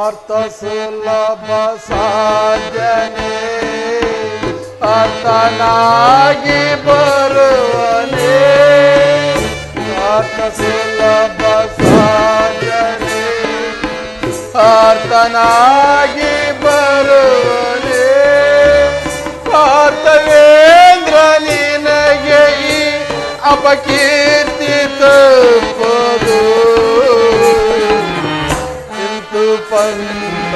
ಪಾರ್ಥ ಸುಲಭ ಸಾಧ್ಯನೇ ಆತನಾಗಿ ಬರುವನೇ ಪಾರ್ಥ ಸುಲಭ ಸಾಧ್ಯನೇ ಆತನಾಗಿ ಬರುವನೇ ಪಾರ್ಥವೇಂದ್ರ ನಿನಗೆ ಈ ಅಪಕೀರ್ತಿ ತಪ್ಪದು ಇಂತು ಪಂತ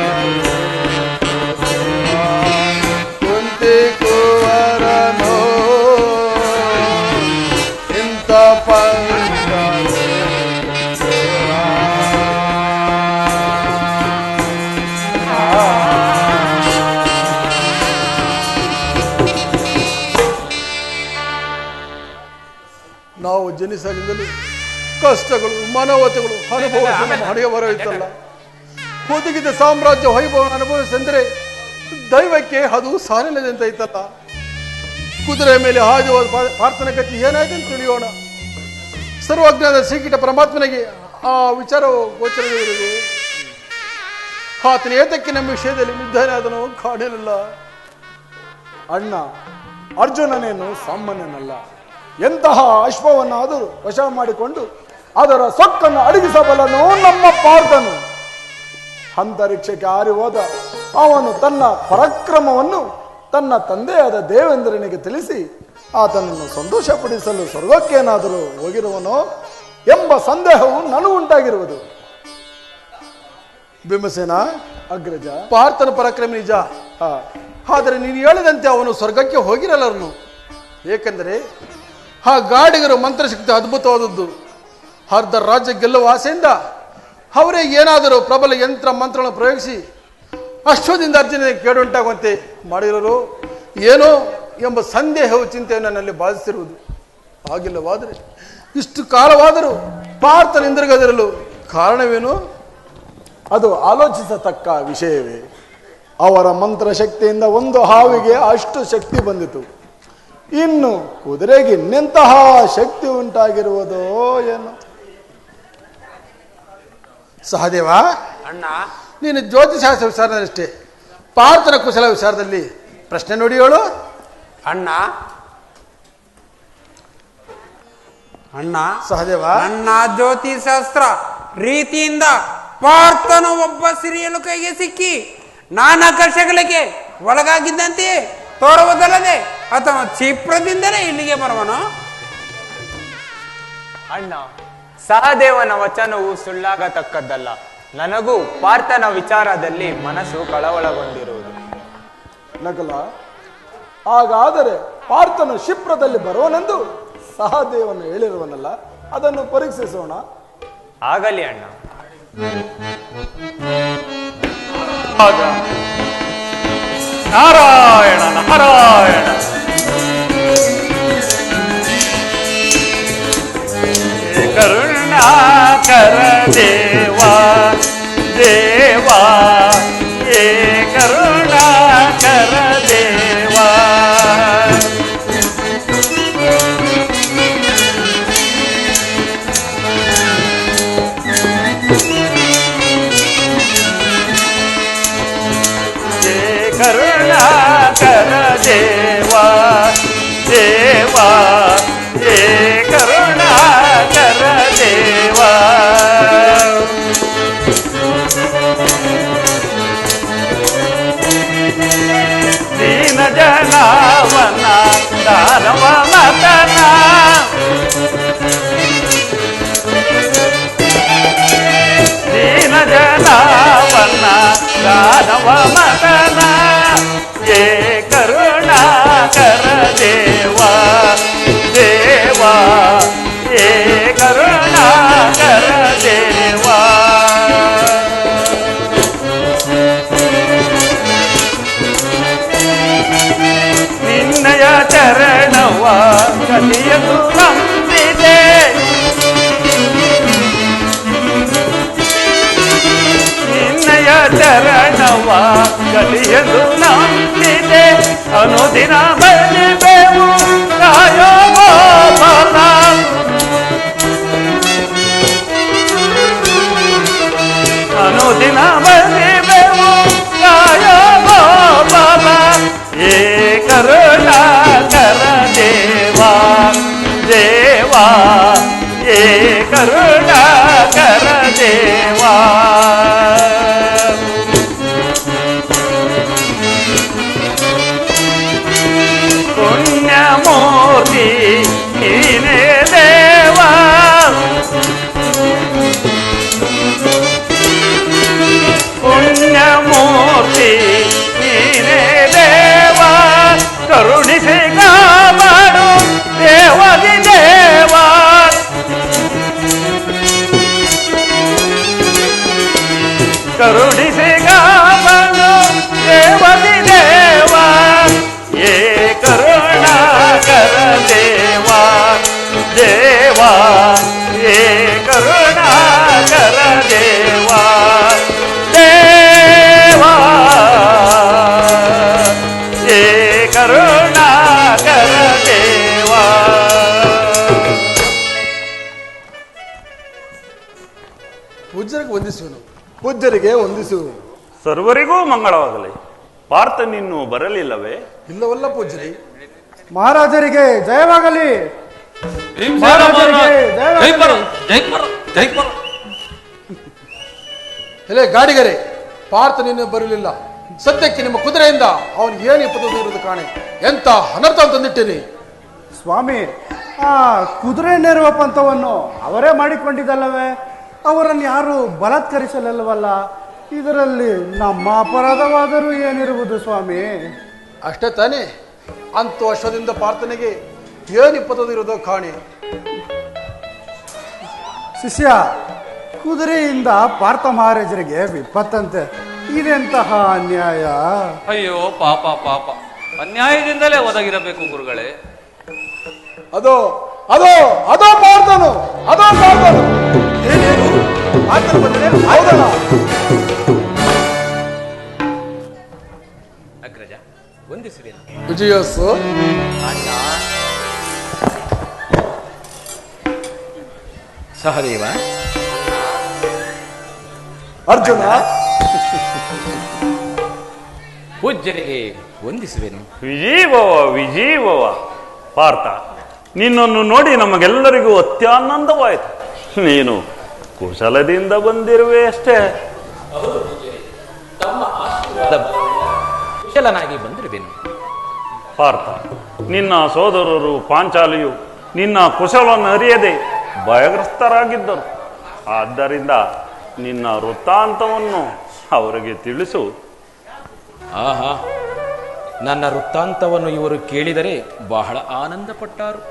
ಕುಂತಿ ಕುವರನೋ ಇಂಥ ಪಂತ ನಾವು ಜನಿಸಲಿಂದಲೂ ಕಷ್ಟಗಳು ಮನೋವತೆಗಳು ಅನುಭವ ಹಣೆಯ ಬರೋಯ್ತಲ್ಲ ಒದಗಿದ ಸಾಮ್ರಾಜ್ಯ ವೈಭವ ಅನುಭವಿಸಂದ್ರೆ ದೈವಕ್ಕೆ ಅದು ಸಾಲಿಲ್ಲದಂತ ಐತಲ್ಲ ಕುದುರೆ ಮೇಲೆ ಹಾಗೆ ಪ್ರಾರ್ಥನೆ ಗತಿ ಏನಾಯ್ತು ಅಂತ ತಿಳಿಯೋಣ ಸರ್ವಜ್ಞಾನ ಶ್ರೀಕೀಟ ಪರಮಾತ್ಮನಿಗೆ ಆ ವಿಚಾರವು ಗೋಚರವಿರುವುದು ಆತನ ಏತಕ್ಕೆ ನಮ್ಮ ವಿಷಯದಲ್ಲಿ ನಿರ್ಧಾರ ಅದನ್ನು ಕಾಣಲಿಲ್ಲ. ಅಣ್ಣ, ಅರ್ಜುನನೇನು ಸಾಮಾನ್ಯನಲ್ಲ. ಎಂತಹ ಅಶ್ವವನ್ನಾದರೂ ವಶ ಮಾಡಿಕೊಂಡು ಅದರ ಸೊಕ್ಕನ್ನು ಅಡಗಿಸಬಲ್ಲನು ನಮ್ಮ ಪಾರ್ಥನು. ಅಂತರಿಕ್ಷಕ್ಕೆ ಹಾರಿ ಹೋದ ಅವನು ತನ್ನ ಪರಾಕ್ರಮವನ್ನು ತನ್ನ ತಂದೆಯಾದ ದೇವೇಂದ್ರನಿಗೆ ತಿಳಿಸಿ ಆತನನ್ನು ಸಂತೋಷಪಡಿಸಲು ಸ್ವರ್ಗಕ್ಕೇನಾದರೂ ಹೋಗಿರುವನೋ ಎಂಬ ಸಂದೇಹವು ನನಗುಂಟಾಗಿರುವುದು. ಭೀಮಸೇನ ಅಗ್ರಜ, ಪಾರ್ಥನ ಪರಾಕ್ರಮ ನಿಜ. ಆದರೆ ನೀನು ಹೇಳಿದಂತೆ ಅವನು ಸ್ವರ್ಗಕ್ಕೆ ಹೋಗಿರಲ್ಲನು. ಏಕೆಂದರೆ ಆ ಗಾಡಿಗರು ಮಂತ್ರಶಕ್ತಿ ಅದ್ಭುತವಾದದ್ದು. ಅರ್ಧ ರಾಜ್ಯ ಗೆಲ್ಲುವ ಆಸೆಯಿಂದ ಅವರೇ ಏನಾದರೂ ಪ್ರಬಲ ಯಂತ್ರ ಮಂತ್ರಗಳನ್ನು ಪ್ರಯೋಗಿಸಿ ಅಶ್ವದಿಂದ ಅರ್ಜುನನಿಗೆ ಕೇಡುಂಟಾಗುವಂತೆ ಮಾಡಿರೋರು ಏನೋ ಎಂಬ ಸಂದೇಹವು ಚಿಂತೆಯನ್ನು ನನ್ನಲ್ಲಿ ಬಾಧಿಸಿರುವುದು. ಆಗಿಲ್ಲವಾದರೆ ಇಷ್ಟು ಕಾಲವಾದರೂ ಪಾರ್ಥನ ಹಿಂದಿರುಗದಿರಲು ಕಾರಣವೇನು? ಅದು ಆಲೋಚಿಸತಕ್ಕ ವಿಷಯವೇ. ಅವರ ಮಂತ್ರಶಕ್ತಿಯಿಂದ ಒಂದು ಹಾವಿಗೆ ಅಷ್ಟು ಶಕ್ತಿ ಬಂದಿತು. ಇನ್ನು ಕುದುರೆಗೆ ಇನ್ನೆಂತಹ ಶಕ್ತಿ ಉಂಟಾಗಿರುವುದೋ ಏನು? ಸಹದೇವ ಅಣ್ಣ, ನೀನು ಜ್ಯೋತಿಷಾಸ್ತ್ರ ವಿಚಾರದಷ್ಟೇ ಪಾರ್ಥನ ಕುಶಲ ವಿಚಾರದಲ್ಲಿ ಪ್ರಶ್ನೆ ನೋಡಿ ಹೇಳು. ಅಣ್ಣ ಅಣ್ಣ ಸಹದೇವ, ನನ್ನ ಜ್ಯೋತಿಷಾಸ್ತ್ರ ರೀತಿಯಿಂದ ಪಾರ್ಥನು ಒಬ್ಬ ಸಿರಿಯಲು ಕೈಗೆ ಸಿಕ್ಕಿ ನಾನಾ ಕಷ್ಟಗಳಿಗೆ ಒಳಗಾಗಿದ್ದಂತೆಯೇ ತೋರುವುದಲ್ಲದೆ ಅಥವಾ ಕ್ಷಿಪ್ರದಿಂದಲೇ ಇಲ್ಲಿಗೆ ಬರುವನು. ಅಣ್ಣ, ಸಹದೇವನ ವಚನವು ಸುಳ್ಳಾಗತಕ್ಕದ್ದಲ್ಲ. ನನಗೂ ಪಾರ್ಥನ ವಿಚಾರದಲ್ಲಿ ಮನಸ್ಸು ಕಳವಳಗೊಂಡಿರುವುದು. ನಕಲ, ಹಾಗಾದರೆ ಪಾರ್ಥನು ಕ್ಷಿಪ್ರದಲ್ಲಿ ಬರುವನೆಂದು ಸಹದೇವನು ಹೇಳಿರುವನಲ್ಲ, ಅದನ್ನು ಪರೀಕ್ಷಿಸೋಣ. ಆಗಲಿ ಅಣ್ಣ. ನಾರಾಯಣ ನಾರಾಯಣ. ಕರುಣಾಕರ ದೇವಾ ದೇವಾ, ಏ ಕರುಣಾಕರ ದೇವಾ. ಕರುಣಾಕರ ದೇವಾ ದೇವಾ, ಏ ಕರುಣಾಕರ ದೇವಾ. ದೀನ ಜನವನ ದಾನವ ಮತನ, ದೀನ ಜನವನ ದಾನವ ಮತನ, ಏ ಕರುಣಾಕರ ದೇವಾ ದೇವಾ, ಏ ಕರುಣಾಕರ ದೇವಾ. ನಿನ್ನಯ ಚರಣವ ಕಲಿಯಲು ನಂಬಿದೆ, ನಿನ್ನಯ ಚರಣವ ಕಲಿಯಲು ನಂಬಿದೆ. ಅನುದಿನ ಬಲಿಬೆವು ಕಾಯೋ ಗೋಪಾಲ, ಅನುದಿನ ಬಲಿ ಕರುಣಾಕರ ದೇವಾ ಪುಣ್ಯಮೂರ್ತಿ ನೀನೇ ದೇವಾ ಪುಣ್ಯಮೂರ್ತಿ ನೀನೇ ದೇವಾ ಕರುಣಿಸಿ ಕಾಪಾಡು ದೇವದಿ ದೇವಾ ಕರುಣಿಸಿ ಕಾಪಾಡು ದೇವದಿ ದೇವಾ ಏ ಕರುಣಾಕರ ದೇವಾ ದೇವಾ ಏ ಕರುಣಾಕರ ದೇವಾ ದೇವಾ ಏ ಕರುಣಾಕರ ದೇವಾ ಪೂಜ್ಯರಿಗೆ ವಂದಿಸುವನು. ಪೂಜ್ಯರಿಗೆ ವಂದಿಸುವುದು. ಸರ್ವರಿಗೂ ಮಂಗಳವಾಗಲಿ. ಪಾರ್ಥನಿನ್ನೂ ಬರಲಿಲ್ಲವೇ? ಇಲ್ಲವಲ್ಲ ಪೂಜ್ಯರಿ. ಮಹಾರಾಜರಿಗೆ ಜಯವಾಗಲಿ. ಎಲೆ ಗಾಡಿಗರೆ, ಪಾರ್ಥ ನಿನ್ನೆ ಬರಲಿಲ್ಲ. ಸದ್ಯಕ್ಕೆ ನಿಮ್ಮ ಕುದುರೆಯಿಂದ ಅವನು ಏನು ಇರುವುದು ಕಾಣೆ. ಎಂತ ಅನರ್ಥ ತಂದಿಟ್ಟೇನೆ. ಸ್ವಾಮಿ, ಆ ಕುದುರೆ ನೇರುವ ಪಂಥವನ್ನು ಅವರೇ ಮಾಡಿಕೊಂಡಿದ್ದಲ್ಲವೇ? ಅವರನ್ನು ಯಾರು ಬಲಾತ್ಕರಿಸಲಿಲ್ಲವಲ್ಲ. ಇದರಲ್ಲಿ ನಮ್ಮ ಅಪರಾಧವಾದರೂ ಏನಿರುವುದು ಸ್ವಾಮಿ? ಅಷ್ಟೇ ತಾನೇ. ಅಂತೂ ಅಶ್ವದಿಂದ ಪಾರ್ಥನಿಗೆ ಏನು ಇರುವುದೋ ಕಾಣೆ. ಶಿಷ್ಯ, ಕುದುರೆಯಿಂದ ಪಾರ್ಥ ಮಹಾರಾಜರಿಗೆ ವಿಪತ್ತಂತೆ. ಇದೆಂತಹ ಅನ್ಯಾಯ! ಅಯ್ಯೋ ಪಾಪ ಪಾಪ, ಅನ್ಯಾಯದಿಂದಲೇ ಒದಗಿರಬೇಕು ಗುರುಗಳೇ. ಅದೋ ಅದೋ ಅದೋ ಪಾರ್ಥನು, ಅದೋ ಪಾರ್ಥನು. ಹೌದಲ್ಲ? ಅಗ್ರಜ, ವಂದಿಸಿರಿ. ವಿಜಯಸ್ಸು. ಸಹದೇವ, ಅರ್ಜುನ, ಪೂಜ್ಯರಿಗೆ ವಂದಿಸುವೆನು. ವಿಜೀವವ ವಿಜೀವವ. ಪಾರ್ಥ, ನಿನ್ನನ್ನು ನೋಡಿ ನಮಗೆಲ್ಲರಿಗೂ ಅತ್ಯಾನಂದವಾಯಿತು. ನೀನು ಕುಶಲದಿಂದ ಬಂದಿರುವೆ ಅಷ್ಟೇ. ಕುಶಲನಾಗಿ ಬಂದಿರುವೆನು. ಪಾರ್ಥ, ನಿನ್ನ ಸೋದರರು ಪಾಂಚಾಲಿಯು ನಿನ್ನ ಕುಶಲವನ್ನು ಅರಿಯದೆ ಭಯಗ್ರಸ್ತರಾಗಿದ್ದರು. ಆದ್ದರಿಂದ ನಿನ್ನ ವೃತ್ತಾಂತವನ್ನು ಅವರಿಗೆ ತಿಳಿಸು. ಆಹಾ, ನನ್ನ ವೃತ್ತಾಂತವನ್ನು ಇವರು ಕೇಳಿದರೆ ಬಹಳ ಆನಂದಪಟ್ಟಾರು.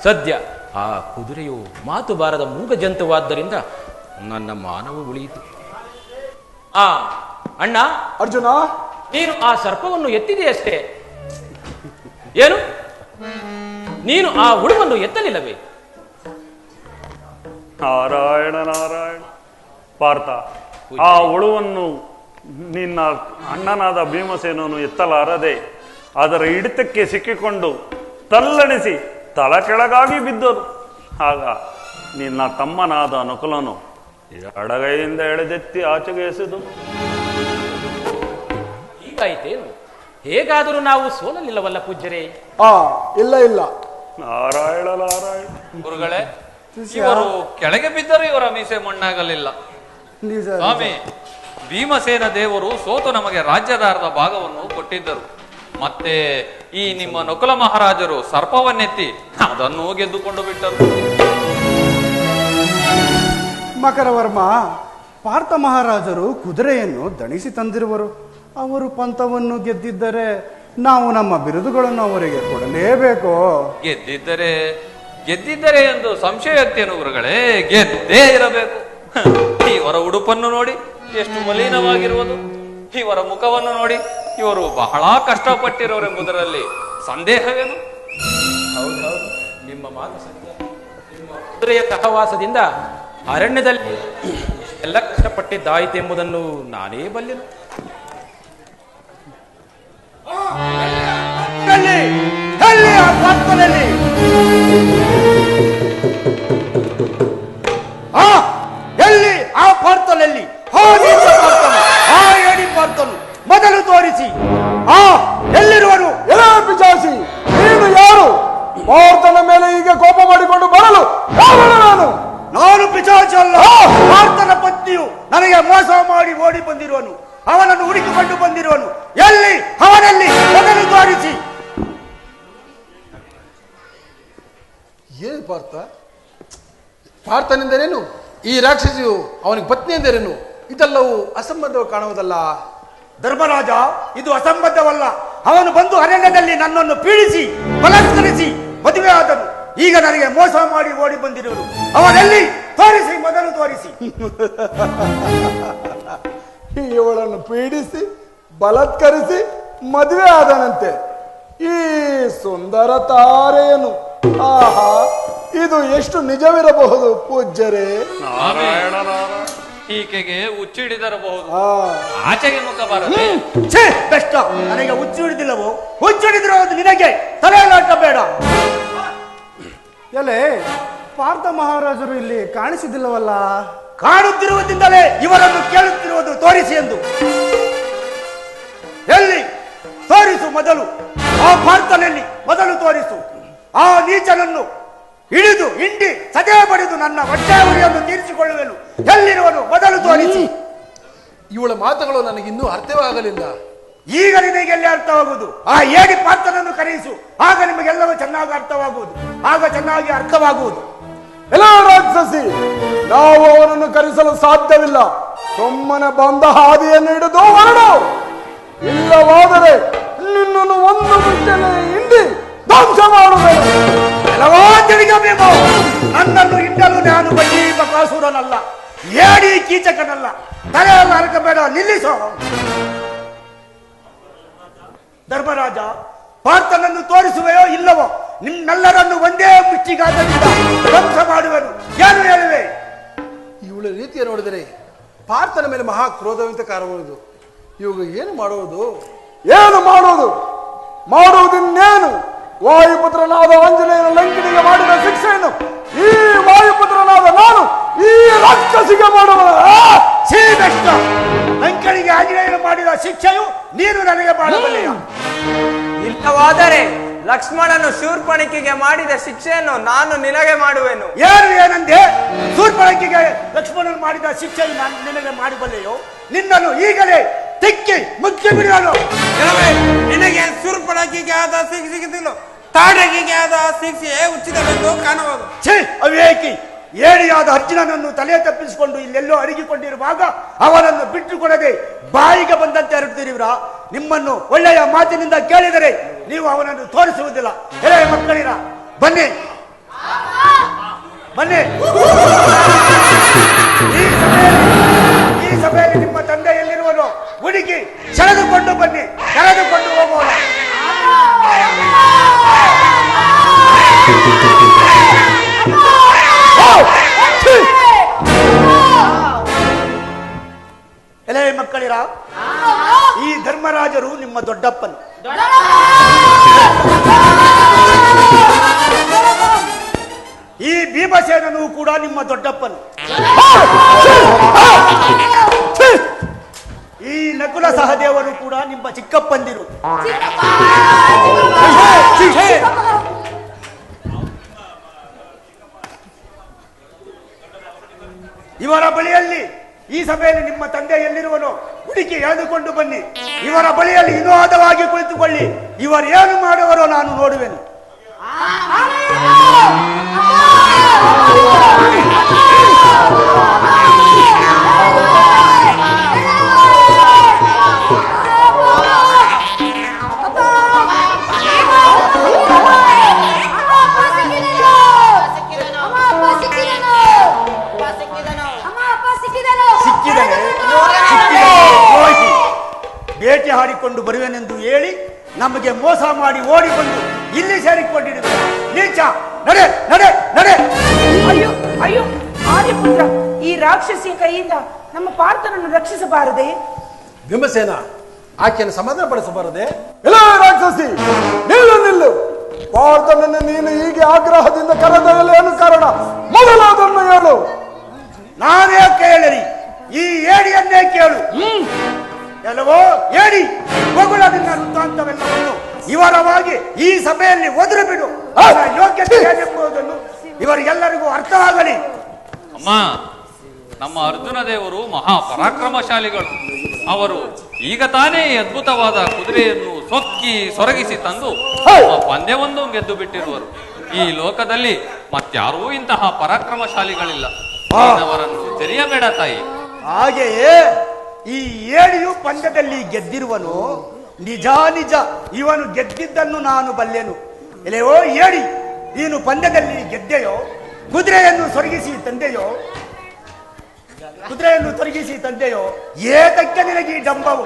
ಸದ್ಯ ಆ ಕುದುರೆಯು ಮಾತು ಬಾರದ ಮೂಗ ಜಂತುವಾದ್ದರಿಂದ ನನ್ನ ಮಾನವ ಉಳಿಯಿತು. ಅಣ್ಣ, ಅರ್ಜುನ, ನೀನು ಆ ಸರ್ಪವನ್ನು ಎತ್ತಿದೆಯಷ್ಟೇ. ಏನು, ನೀನು ಆ ಹುಡುವನ್ನು ಎತ್ತಲಿಲ್ಲವೇ? ನಾರಾಯಣ ನಾರಾಯಣ. ಪಾರ್ಥ, ಆ ಹುಳುವನ್ನು ನಿನ್ನ ಅಣ್ಣನಾದ ಭೀಮಸೇನನು ಎತ್ತಲಾರದೆ ಅದರ ಹಿಡಿತಕ್ಕೆ ಸಿಕ್ಕಿಕೊಂಡು ತಲ್ಲಣಿಸಿ ತಳ ಕೆಳಗಾಗಿ ಬಿದ್ದರು. ಆಗ ನಿನ್ನ ತಮ್ಮನಾದ ನಕುಲನು ಎಡಗೈಯಿಂದ ಎಳೆದೆತ್ತಿ ಆಚೆಗೆ ಎಸೆದು. ಹೀಗಾಯಿತೇನು? ಹೇಗಾದರೂ ನಾವು ಸೋಲಲಿಲ್ಲವಲ್ಲ ಪೂಜ್ಯರೇ? ಇಲ್ಲ ಇಲ್ಲ. ನಾರಾಯಣ ನಾರಾಯಣ. ಗುರುಗಳೇ, ಇವರು ಕೆಳಗೆ ಬಿದ್ದರೂ ಇವರ ಮೀಸೆ ಮಣ್ಣಾಗಲಿಲ್ಲ. ನಿಜ. ಸ್ವಾಮಿ, ಭೀಮಸೇನ ದೇವರು ಸೋತು ನಮಗೆ ರಾಜ್ಯದ ಭಾಗವನ್ನು ಕೊಟ್ಟಿದ್ದರು. ಮತ್ತೆ ಈ ನಿಮ್ಮ ನಕುಲ ಮಹಾರಾಜರು ಸರ್ಪವನ್ನೆತ್ತಿ ಅದನ್ನು ಗೆದ್ದುಕೊಂಡು ಬಿಟ್ಟರು. ಮಕರವರ್ಮ, ಪಾರ್ಥ ಮಹಾರಾಜರು ಕುದುರೆಯನ್ನು ದಣಿಸಿ ತಂದಿರುವರು. ಅವರು ಪಂಥವನ್ನು ಗೆದ್ದಿದ್ದರೆ ನಾವು ನಮ್ಮ ಬಿರುದುಗಳನ್ನು ಅವರಿಗೆ ಕೊಡಲೇಬೇಕು. ಗೆದ್ದಿದ್ದರೆ ಎಂದು ಸಂಶಯೋಕ್ತಿಯನ್ನು ಗುರುಗಳೇ, ಗೆದ್ದೇ ಇರಬೇಕು. ಇವರ ಉಡುಪನ್ನು ನೋಡಿ ಎಷ್ಟು ಮಲಿನವಾಗಿರುವುದು, ಇವರ ಮುಖವನ್ನು ನೋಡಿ ಇವರು ಬಹಳ ಕಷ್ಟಪಟ್ಟಿರೋರೆಂಬುದರಲ್ಲಿ ಸಂದೇಹವೇನು? ಹೌದೌದು, ನಿಮ್ಮ ಮಾತು ಸತ್ಯ. ನಿಮ್ಮ ಕುದುರೆಯ ಸಹವಾಸದಿಂದ ಅರಣ್ಯದಲ್ಲಿ ಎಲ್ಲ ಕಷ್ಟಪಟ್ಟಿದ್ದಾಯಿತೆಂಬುದನ್ನು ನಾನೇ ಬಲ್ಲೆನು. ಎಲ್ಲಿ ಆ ಪಾರ್ಥನಲ್ಲಿ ಮೊದಲು ತೋರಿಸಿ. ಎಲ್ಲಿರುವನು? ಎಲ್ಲ ಪಿಚಾಸಿ, ನೀನು ಯಾರು? ಪಾರ್ಥನ ಮೇಲೆ ಹೀಗೆ ಕೋಪ ಮಾಡಿಕೊಂಡು ಬರಲು ನಾನು ನನಗೆ ಮೋಸ ಮಾಡಿ ಓಡಿ ಬಂದಿರುವನು, ಅವನನ್ನು ಹುಡುಕಿಕೊಂಡು ಬಂದಿರುವನು. ಎಲ್ಲಿ ಅವನಲ್ಲಿ ಮೊದಲು ತೋರಿಸಿ. ಏನು ಪಾರ್ಥನೆಂದರೇನು? ಈ ರಾಕ್ಷಸಿಯು ಅವನಿಗೆ ಪತ್ನಿ ಎಂದರೇನು? ಇದೆಲ್ಲವೂ ಅಸಂಬದ್ಧವು ಕಾಣುವುದಲ್ಲ. ಧರ್ಮರಾಜ, ಇದು ಅಸಂಬದ್ಧವಲ್ಲ. ಅವನು ಬಂದು ಅರಣ್ಯದಲ್ಲಿ ನನ್ನನ್ನು ಪೀಡಿಸಿ ಬಲಾತ್ಕರಿಸಿ ಮದುವೆ ಆದನು. ಈಗ ನನಗೆ ಮೋಸ ಮಾಡಿ ಓಡಿ ಬಂದಿರುವನು. ಅವನಲ್ಲಿ ತೋರಿಸಿ, ಮೊದಲು ತೋರಿಸಿ. ಇವಳನ್ನು ಪೀಡಿಸಿ ಬಲಾತ್ಕರಿಸಿ ಮದುವೆ ಆದನಂತೆ. ಈ ಸುಂದರ ತಾರೆಯನ್ನು ಆಹಾ, ಇದು ಎಷ್ಟು ನಿಜವಿರಬಹುದು ಪೂಜ್ಯರೇ? ನಾರಾಯಣ ನಾರಾಯಣ. ಈಕೆಗೆ ಹುಚ್ಚಿಡಿದಿರಬಹುದು, ಆ ಆಚೆಗೆ ಮುಖ ಬಾರದೆ. ಛೇ, ಕಷ್ಟ. ನನಗೆ ಹುಚ್ಚು ಹಿಡಿದಿಲ್ಲವೋ? ಹುಚ್ಚು ಹಿಡಿದಿರೋದು ನಿನಗೆ ತಲೆಯಲ್ಲಾಟ ಬೇಡ. ಎಲೆ ಪಾರ್ಥ ಮಹಾರಾಜರು ಇಲ್ಲಿ ಕಾಣಿಸಿದಿಲ್ಲವಲ್ಲ? ಕಾಣುತ್ತಿರುವುದಿಂದಲೇ ಇವರನ್ನು ಕೇಳುತ್ತಿರುವುದು ತೋರಿಸಿ ಎಂದು. ಎಲ್ಲಿ ತೋರಿಸು ಮೊದಲು. ಆ ಪಾರ್ಥನಲ್ಲಿ ಮೊದಲು ತೋರಿಸು. ಆ ನೀಚನನ್ನು ಹಿಡಿದು ಹಿಂಡಿ ಸದೆ ಬಡಿದು ನನ್ನ ಹೊಟ್ಟೆಯವರಿಯನ್ನು ತೀರಿಸಿಕೊಳ್ಳುವೆನು. ಎಲ್ಲಿರುವನು ಮೊದಲು ತೋರಿಸಿ. ಇವಳ ಮಾತುಗಳು ನನಗೆ ಇನ್ನೂ ಅರ್ಥವಾಗಲಿಲ್ಲ. ಈಗ ನಿನಗೆ ಎಲ್ಲಿ ಅರ್ಥವಾಗುವುದು? ಆ ಏಡಿ ಪಾರ್ಥನನ್ನು ಕರೆಯಿಸು, ಆಗ ನಿಮಗೆಲ್ಲವೂ ಚೆನ್ನಾಗಿ ಅರ್ಥವಾಗುವುದು. ಆಗ ಚೆನ್ನಾಗಿ ಅರ್ಥವಾಗುವುದು. ಎಲ್ಲ ರಾಕ್ಷಸಿ, ನಾವು ಅವನನ್ನು ಕರೆಸಲು ಸಾಧ್ಯವಿಲ್ಲ. ಸುಮ್ಮನೆ ಬಂದ ಹಾದಿಯನ್ನು ಹಿಡಿದು ಹೊರಡು. ಇಲ್ಲವಾದರೆ ನಿನ್ನನ್ನು ಒಂದು ಮುಟ್ಟಲೆ ಹಿಂಡಿ ಧ್ವಂಸ ಮಾಡುವೆನು. ಎಲ್ಲವೋ ತಿಳಿಯಬೇಕು. ನನ್ನನ್ನು ಹಿಂಡಲು ನಾನು ಬಡ್ಡಿ ಬಕಾಸುರನಲ್ಲ, ಏಡಿ ಕೀಚಕನಲ್ಲ. ತಲೆಯಲ್ಲಿ ಹರಕಬೇಡ, ನಿಲ್ಲಿಸೋ. ಧರ್ಮರಾಜ, ಪಾರ್ಥನನ್ನು ತೋರಿಸುವೆಯೋ ಇಲ್ಲವೋ? ನಿಮ್ಮೆಲ್ಲರನ್ನು ಒಂದೇ ಮುಚ್ಚಿಗಾದದಿಂದ ಧ್ವಂಸ ಮಾಡುವೆನು. ಏನು ಹೇಳುವೆ? ಇವಳ ರೀತಿಯ ನೋಡಿದರೆ ಪಾರ್ಥನ ಮೇಲೆ ಮಹಾ ಕ್ರೋಧವಂತ ಕಾರಬಹುದು. ಇವಾಗ ಏನು ಮಾಡುವುದು? ಏನು ಮಾಡುವುದು? ಮಾಡುವುದಿನ್ನೇನು? ವಾಯುಪುತ್ರನಾದ ಆಂಜನೇಯನ ಲಂಕಿನಿಗೆ ಮಾಡಿದ ಶಿಕ್ಷೆಯನ್ನು ಈ ವಾಯುಪುತ್ರನಾದ ನಾನು ಈ ರಾಕ್ಷಸಿಗೆ ಮಾಡುವ. ಶ್ರೀಕೃಷ್ಣ, ಲಂಕನಿಗೆ ಆಂಜನೇಯನು ಮಾಡಿದ ಶಿಕ್ಷೆಯು ನೀನು ನನಗೆ ಮಾಡಬಲ್ಲೆಯ? ಇಲ್ಲವಾದರೆ ಲಕ್ಷ್ಮಣನು ಶೂರ್ಪಣಿಕೆಗೆ ಮಾಡಿದ ಶಿಕ್ಷೆಯನ್ನು ನಾನು ನಿನಗೆ ಮಾಡುವೆನು. ಏನಂದೆ? ಶೂರ್ಪಣಖಿಗೆ ಲಕ್ಷ್ಮಣನು ಮಾಡಿದ ಶಿಕ್ಷೆಯನ್ನು ನಾನು ನಿನಗೆ ಮಾಡಬಲ್ಲೆಯೋ? ನಿನ್ನನ್ನು ಈಗಲೇ ತಿಕ್ಕಿ ಮುಚ್ಚಿ ಬಿಡಲು. ನಿನಗೆ ಸುರ್ಪಣಕಿಗೆ ಆದ ಶಿಕ್ಷೆಗಿಲ್ಲ, ತಾಡಕಿಗೆ ಆದ ಶಿಕ್ಷೆ ಉಚಿತವೆಂದು ಕಾಣಬಹುದು. ಛೇ, ಅವಿವೇಕಿ! ಏಡಿಯಾದ ಅರ್ಜುನನನ್ನು ತಲೆ ತಪ್ಪಿಸಿಕೊಂಡು ಇಲ್ಲೆಲ್ಲೋ ಅಡಗಿಕೊಂಡಿರುವಾಗ ಅವನನ್ನು ಬಿಟ್ಟುಕೊಡದೆ ಬಾಯಿಗೆ ಬಂದಂತೆ ಹರಡ್ತಿರಿವ್ರಾ? ನಿಮ್ಮನ್ನು ಒಳ್ಳೆಯ ಮಾತಿನಿಂದ ಕೇಳಿದರೆ ನೀವು ಅವನನ್ನು ತೋರಿಸುವುದಿಲ್ಲ. ಎಳೆ ಮಕ್ಕಳಿರ, ಬನ್ನಿ ಬನ್ನಿ. ಈ ಸಭೆಯಲ್ಲಿ ನಿಮ್ಮ ತಂದೆ ಎಲ್ಲಿರುವನು? ಹುಡುಕಿ ಸೆಳೆದುಕೊಂಡು ಬನ್ನಿ, ಕರೆದುಕೊಂಡು ಹೋಗೋಣ. ಎಲೆ ಮಕ್ಕಳಿರ, ಈ ಧರ್ಮರಾಜರು ನಿಮ್ಮ ದೊಡ್ಡಪ್ಪನು. ಈ ಭೀಮಸೇನನು ಕೂಡ ನಿಮ್ಮ ದೊಡ್ಡಪ್ಪನು. ಈ ನಕುಲ ಸಹದೇವರು ಕೂಡ ನಿಮ್ಮ ಚಿಕ್ಕಪ್ಪಂದಿರು. ಇವರ ಬಳಿಯಲ್ಲಿ ಈ ಸಭೆಯಲ್ಲಿ ನಿಮ್ಮ ತಂದೆ ಎಲ್ಲಿರುವನೋ ಹುಡುಕಿ ಎಳೆದುಕೊಂಡು ಬನ್ನಿ. ಇವರ ಬಳಿಯಲ್ಲಿ ವಿನೋದವಾಗಿ ಕುಳಿತುಕೊಳ್ಳಿ. ಇವರು ಏನು ಮಾಡುವರೋ ನಾನು ನೋಡುವೆನು. ಬೇಟೆ ಹಾಡಿಕೊಂಡು ಬರುವೆನೆಂದು ಹೇಳಿ ನಮಗೆ ಮೋಸ ಮಾಡಿ ಓಡಿ ಬಂದು ಇಲ್ಲಿ ಸೇರಿಕೊಂಡಿರುವ ನೀಚ. ನಡೆ ನಡೆ ನಡೆ. ಅಯ್ಯೋ ಅಯ್ಯೋ, ಆರ್ಯಪುತ್ರ, ಈ ರಾಕ್ಷಸಿಯ ಕೈಯಿಂದ ನಮ್ಮ ಪಾರ್ಥನನ್ನು ರಕ್ಷಿಸಬಾರದೆ? ಭೀಮಸೇನ, ಆಕೆಯನ್ನು ಸಮಾಧಾನ ಪಡಿಸಬಾರದೆ? ಎಲ್ಲ ರಾಕ್ಷಸಿ, ನಿಲ್ಲು ನಿಲ್ಲು. ಪಾರ್ಥನನ್ನು ನೀನು ಹೀಗೆ ಆಗ್ರಹದಿಂದ ಕರೆದೊಯ್ಯಲು ಏನು ಕಾರಣ? ಮೊದಲಾದನ್ನು ಹೇಳು. ನಾನೇ ಕೇಳರಿ, ಈ ಏಡಿಯನ್ನೇ ಕೇಳು. ಎಲ್ಲವೋ ಏಡಿ ಮಗುಳದಿಂದ ವೃತ್ತಾಂತವೆಲ್ಲವನ್ನು ಇವರವಾಗಿ ಈ ಸಭೆಯಲ್ಲಿ ಒದರಿ ಬಿಡು. ಯೋಗ್ಯತೆ ಏನೆಂಬುದನ್ನು ಇವರಿಗೆಲ್ಲರಿಗೂ ಅರ್ಥವಾಗಲಿ. ಅಮ್ಮ, ನಮ್ಮ ಅರ್ಜುನ ದೇವರು ಮಹಾ ಪರಾಕ್ರಮಶಾಲಿಗಳು. ಅವರು ಈಗ ತಾನೇ ಈ ಅದ್ಭುತವಾದ ಕುದುರೆಯನ್ನು ಸೊರಗಿಸಿ ತಂದು ಪಂದ್ಯವೊಂದು ಗೆದ್ದು ಬಿಟ್ಟಿರುವರು. ಈ ಲೋಕದಲ್ಲಿ ಮತ್ಯಾರೂ ಇಂತಹ ಪರಾಕ್ರಮಶಾಲಿಗಳಿಲ್ಲ. ಅವರನ್ನು ತೆರೆಯಬೇಡ ತಾಯಿ. ಹಾಗೆಯೇ ಈ ಏಳಿಯು ಪಂದ್ಯದಲ್ಲಿ ಗೆದ್ದಿರುವನು. ನಿಜ ನಿಜ, ಇವನು ಗೆದ್ದಿದ್ದನ್ನು ನಾನು ಬಲ್ಲೆನು. ಎಲೆಯೋ ಏಳಿ, ನೀನು ಪಂದ್ಯದಲ್ಲಿ ಗೆದ್ದೆಯೋ? ಕುದುರೆಯನ್ನು ಸೊರಗಿಸಿ ತಂದೆಯೋ ಏತಕ್ಕೆ ನಿನಗೆ ಈ ಡಂಬವು?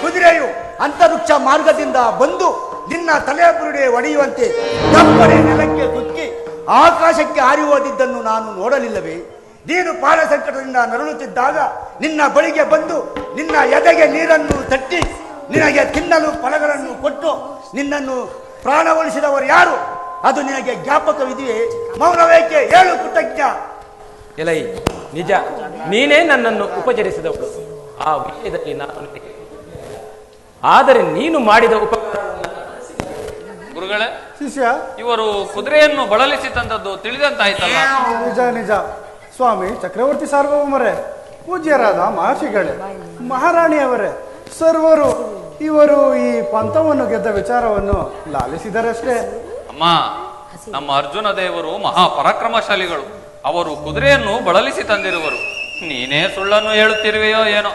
ಕುದುರೆಯು ಅಂತರಿಕ್ಷ ಮಾರ್ಗದಿಂದ ಬಂದು ನಿನ್ನ ತಲೆ ಬುರುಡೆ ಒಡೆಯುವಂತೆ ತಪ್ಪನೆ ನೆಲಕ್ಕೆ ಕುಕ್ಕಿ ಆಕಾಶಕ್ಕೆ ಹಾರಿ ಹೋದಿದ್ದನ್ನು ನಾನು ನೋಡಲಿಲ್ಲವೇ? ನೀನು ಪಾಲ ಸಂಕಟದಿಂದ ನರಳುತ್ತಿದ್ದಾಗ ನಿನ್ನ ಬಳಿಗೆ ಬಂದು ನಿನ್ನ ಎದೆಗೆ ನೀರನ್ನು ತಟ್ಟಿ ನಿನಗೆ ತಿನ್ನಲು ಫಲಗಳನ್ನು ಕೊಟ್ಟು ನಿನ್ನನ್ನು ಪ್ರಾಣ ಉಳಿಸಿದವರು ಯಾರು? ಅದು ನಿನಗೆ ಜ್ಞಾಪಕವಿದೆಯೇ? ಮೌನವೇಕೆ? ಹೇಳು ಕೃತಜ್ಞ. ಎಲೈ, ನಿಜ, ನೀನೇ ನನ್ನನ್ನು ಉಪಚರಿಸಿದವಳು. ಆ ವಿಷಯದಲ್ಲಿ ನಾನು ಆದರೆ ನೀನು ಮಾಡಿದ ಗುರುಗಳೇ, ಶಿಷ್ಯ, ಇವರು ಕುದುರೆಯನ್ನು ಬಳಲಿಸಿ ತಂದದ್ದು ತಿಳಿದಂತಾಯ್ತಲ್ಲ? ನಿಜ ನಿಜ ಸ್ವಾಮಿ. ಚಕ್ರವರ್ತಿ ಸಾರ್ವಭೌಮರೇ, ಪೂಜ್ಯರಾದ ಮಹರ್ಷಿಗಳೇ, ಮಹಾರಾಣಿಯವರೇ, ಸರ್ವರು ಇವರು ಈ ಪಂಥವನ್ನು ಗೆದ್ದ ವಿಚಾರವನ್ನು ಲಾಲಿಸಿದರಷ್ಟೇ. ಅಮ್ಮ, ನಮ್ಮ ಅರ್ಜುನ ದೇವರು ಮಹಾ ಪರಾಕ್ರಮಶಾಲಿಗಳು. ಅವರು ಕುದುರೆಯನ್ನು ಬಳಲಿಸಿ ತಂದಿರುವರು. ನೀನೇ ಸುಳ್ಳನ್ನು ಹೇಳುತ್ತಿರುವೆಯೋ ಏನೋ?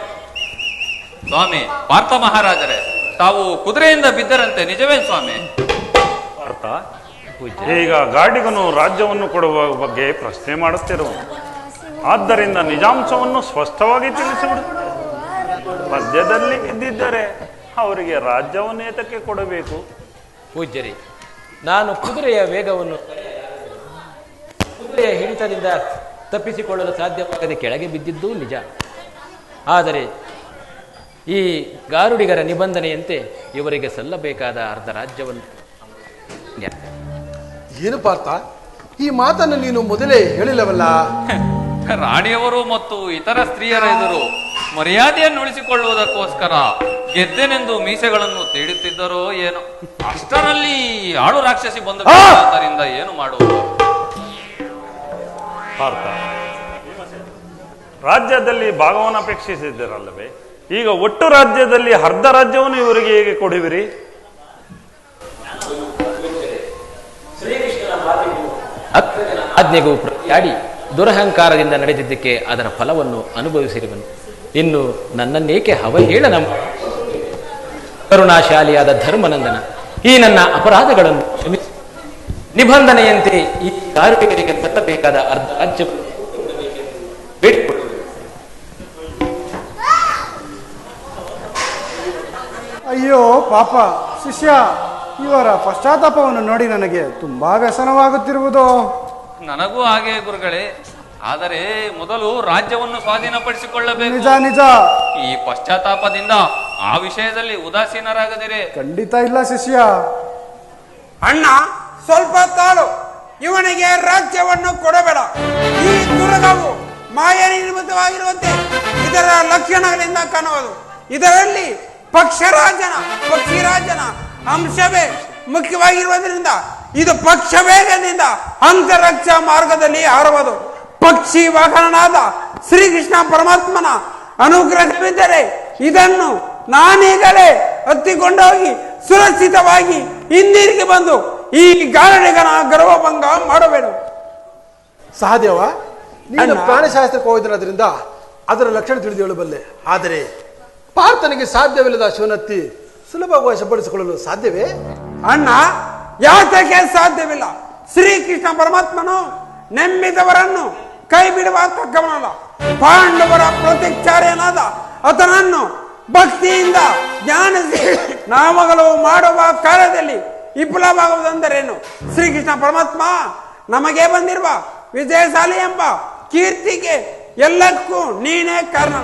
ಸ್ವಾಮಿ ಪಾರ್ಥ ಮಹಾರಾಜರೇ, ತಾವು ಕುದುರೆಯಿಂದ ಬಿದ್ದರಂತೆ, ನಿಜವೇನು ಸ್ವಾಮಿ? ಪಾರ್ಥ, ಈಗ ಗಾಡಿಗನು ರಾಜ್ಯವನ್ನು ಕೊಡುವ ಬಗ್ಗೆ ಪ್ರಶ್ನೆ ಮಾಡುತ್ತಿರುವನು. ಆದ್ದರಿಂದ ನಿಜಾಂಶವನ್ನು ಸ್ಪಷ್ಟವಾಗಿ ತಿಳಿಸಿಬಿಡು. ಮಧ್ಯದಲ್ಲಿ ಗೆದ್ದಿದ್ದರೆ ಅವರಿಗೆ ರಾಜ್ಯವನ್ನು ಏತಕ್ಕೆ ಕೊಡಬೇಕು? ಪೂಜ್ಯರಿ, ನಾನು ಕುದುರೆಯ ವೇಗವನ್ನು ಕುದುರೆಯ ಹಿಡಿತದಿಂದ ತಪ್ಪಿಸಿಕೊಳ್ಳಲು ಸಾಧ್ಯವಾಗದೆ ಕೆಳಗೆ ಬಿದ್ದಿದ್ದೂ ನಿಜ. ಆದರೆ ಈ ಗಾರುಡಿಗರ ನಿಬಂಧನೆಯಂತೆ ಇವರಿಗೆ ಸಲ್ಲಬೇಕಾದ ಅರ್ಧ ರಾಜ್ಯವನ್ನು ಏನು ಪಾರ್ಥ, ಈ ಮಾತನ್ನು ನೀನು ಮೊದಲೇ ಹೇಳಿಲ್ಲವಲ್ಲ? ರಾಣಿಯವರು ಮತ್ತು ಇತರ ಸ್ತ್ರೀಯರ ಎದುರು ಮರ್ಯಾದೆಯನ್ನು ಉಳಿಸಿಕೊಳ್ಳುವುದಕ್ಕೋಸ್ಕರ ಗೆದ್ದೆನೆಂದು ಮೀಸೆಗಳನ್ನು ತೀಡುತ್ತಿದ್ದರೋ ಏನೋ. ಅಷ್ಟರಲ್ಲಿ ಆಳು ರಾಕ್ಷಸಿ ಬಂದು ಆದ್ದರಿಂದ ಏನು ಮಾಡುವುದು? ಪಾರ್ಥ, ರಾಜ್ಯದಲ್ಲಿ ಭಾಗವನ್ನು ಅಪೇಕ್ಷಿಸಿದ್ದರಲ್ಲವೇ? ಈಗ ಒಟ್ಟು ರಾಜ್ಯದಲ್ಲಿ ಅರ್ಧ ರಾಜ್ಯವನ್ನು ಇವರಿಗೆ ಹೇಗೆ ಕೊಡುವಿರಿ? ಆಜ್ಞೆಗೂ ಪ್ರತಿಯಾಡಿ ದುರಹಂಕಾರದಿಂದ ನಡೆದಿದ್ದಕ್ಕೆ ಅದರ ಫಲವನ್ನು ಅನುಭವಿಸಿರುವನು. ಇನ್ನು ನನ್ನನ್ನೇಕೆ ಅವಹೇಳನ ಕರುಣಾಶಾಲಿಯಾದ ಧರ್ಮನಂದನ, ಈ ನನ್ನ ಅಪರಾಧಗಳನ್ನು ಕ್ಷಮಿಸಿ ನಿಬಂಧನೆಯಂತೆ ಈ ಗಾರುಡಿಗರಿಗೆ ಸಲ್ಲಬೇಕಾದ ಅರ್ಧ ರಾಜ್ಯವನ್ನು ಬೇಡಿಕೊಳ್ಳುವುದು. ಅಯ್ಯೋ ಪಾಪ ಶಿಷ್ಯ, ಇವರ ಪಶ್ಚಾತ್ತಾಪವನ್ನು ನೋಡಿ ನನಗೆ ತುಂಬಾ ವ್ಯಸನವಾಗುತ್ತಿರುವುದು. ನನಗೂ ಹಾಗೆ ಗುರುಗಳೇ. ಆದರೆ ಮೊದಲು ರಾಜ್ಯವನ್ನು ಸ್ವಾಧೀನಪಡಿಸಿಕೊಳ್ಳಬೇಕು. ನಿಜ ನಿಜ. ಈ ಪಶ್ಚಾತ್ತಾಪದಿಂದ ಆ ವಿಷಯದಲ್ಲಿ ಉದಾಸೀನರಾಗದಿರೆ. ಖಂಡಿತ ಇಲ್ಲ ಶಿಷ್ಯ. ಅಣ್ಣ, ಸ್ವಲ್ಪ ತಾಳು. ಇವನಿಗೆ ರಾಜ್ಯವನ್ನು ಕೊಡಬೇಡ. ಈ ದುರ್ಗವು ಮಾಯ ನಿರ್ಮಿತವಾಗಿರುವಂತೆ ಇದರ ಲಕ್ಷಣಗಳಿಂದ ಕಾಣುವುದು. ಇದರಲ್ಲಿ ಪಕ್ಷಿರಾಜನ ಅಂಶವೇ ಮುಖ್ಯವಾಗಿರುವುದರಿಂದ ಇದು ಪಕ್ಷ ವೇಗದಿಂದ ಅಂತರಿಕ್ಷ ಮಾರ್ಗದಲ್ಲಿ ಹಾರುವುದು. ಪಕ್ಷಿ ವಾಹನನಾದ ಶ್ರೀಕೃಷ್ಣ ಪರಮಾತ್ಮನ ಅನುಗ್ರಹವಿದ್ದರೆ ಇದನ್ನು ನಾನೀಗಲೇ ಹತ್ತಿಕೊಂಡೋಗಿ ಸುರಕ್ಷಿತವಾಗಿ ಹಿಂದಿರುಗಿ ಬಂದು ಈ ಗಾರುಡಿಗನ ಗರ್ವಭಂಗ ಮಾಡಬೇಡ. ಸಹದೇವ, ನೀನು ಪ್ರಾಣಶಾಸ್ತ್ರಕ್ಕೆ ಹೋಗಿದ್ರಿಂದ ಅದರ ಲಕ್ಷಣ ತಿಳಿದು ಹೇಳಬಲ್ಲೆ. ಆದರೆ ಪಾರ್ಥನಿಗೆ ಸಾಧ್ಯವಿಲ್ಲದ ಶಿವನತ್ತಿ ಸುಲಭವಾಗಿ ವಶಪಡಿಸಿಕೊಳ್ಳಲು ಸಾಧ್ಯವೇ? ಅಣ್ಣ, ಯಾತಕ್ಕೆ ಸಾಧ್ಯವಿಲ್ಲ? ಶ್ರೀಕೃಷ್ಣ ಪರಮಾತ್ಮನು ನಂಬಿದವರನ್ನು ಕೈ ಬಿಡುವ ತಕ್ಕವನಲ್ಲ. ಪಾಂಡವರ ಪ್ರತಿಚಾರ್ಯನಾದ ಆತನನ್ನು ಭಕ್ತಿಯಿಂದ ಜ್ಞಾನಿಸಿ ನಾಮಗಳು ಮಾಡುವ ಕಾರ್ಯದಲ್ಲಿ ವಿಫಲವಾಗುವುದೆಂದರೇನು? ಶ್ರೀಕೃಷ್ಣ ಪರಮಾತ್ಮ ನಮಗೆ ಬಂದಿರುವ ವಿಜಯಶಾಲಿ ಎಂಬ ಕೀರ್ತಿಗೆ ಎಲ್ಲಕ್ಕೂ ನೀನೇ ಕಾರಣ.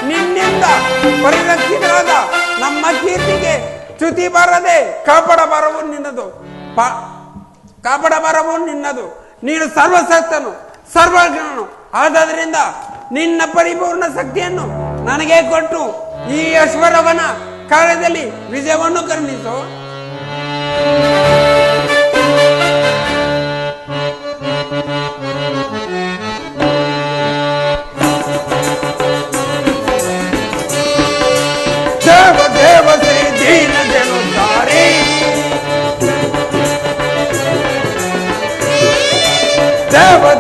ನಿನ್ನಿಂದ ಪರಿರಕ್ಷಿತರಾದ ನಮ್ಮ ಕೀರ್ತಿಗೆ ಚ್ಯುತಿ ಬಾರದೆ ಕಾಪಾಡಬಾರವು ನಿನ್ನದು. ನೀನು ಸರ್ವಶಕ್ತನು, ಸರ್ವಜ್ಞನು. ಆದ್ದರಿಂದ ನಿನ್ನ ಪರಿಪೂರ್ಣ ಶಕ್ತಿಯನ್ನು ನನಗೆ ಕೊಟ್ಟು ಈ ಅಶ್ವರವನ ಕಾರ್ಯದಲ್ಲಿ ವಿಜಯವನ್ನು ಕರುಣಿಸು.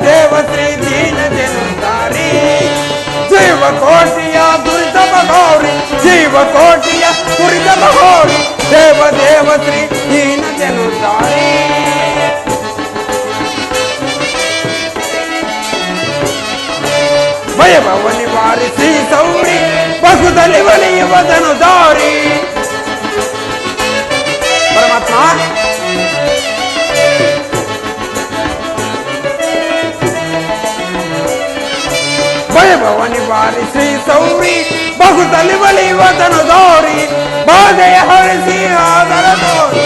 ದೇವ ಶ್ರೀ ದೀನ ಜನುಸಾರಿ ಜೀವಕೋಟಿಯ ದುರಿತ ಮಗೋರಿ ಜೀವಕೋಟಿಯ ದುರಿತ ಮಗೋರಿ ದೇವ ದೇವ ಶ್ರೀ ದೀನ ಜನುಸಾರಿ ಭಯಭವ ನಿವಾರಿಸಿ ಸೌರಿ ಪಶುದಲ್ಲಿ ಒಲಿಯುವ ಧನುಧಾರಿ ಪರಮಾತ್ಮ ಭಯಭವ ನಿವಾರಿಸಿ ಸೌರಿ ಬಹುದಲ್ಲಿ ಒಲಿಯುವ ಧನುಧಾರಿ ಬಾಧೆಯ ಹರಿಸಿ ಆದರ ತೋರಿ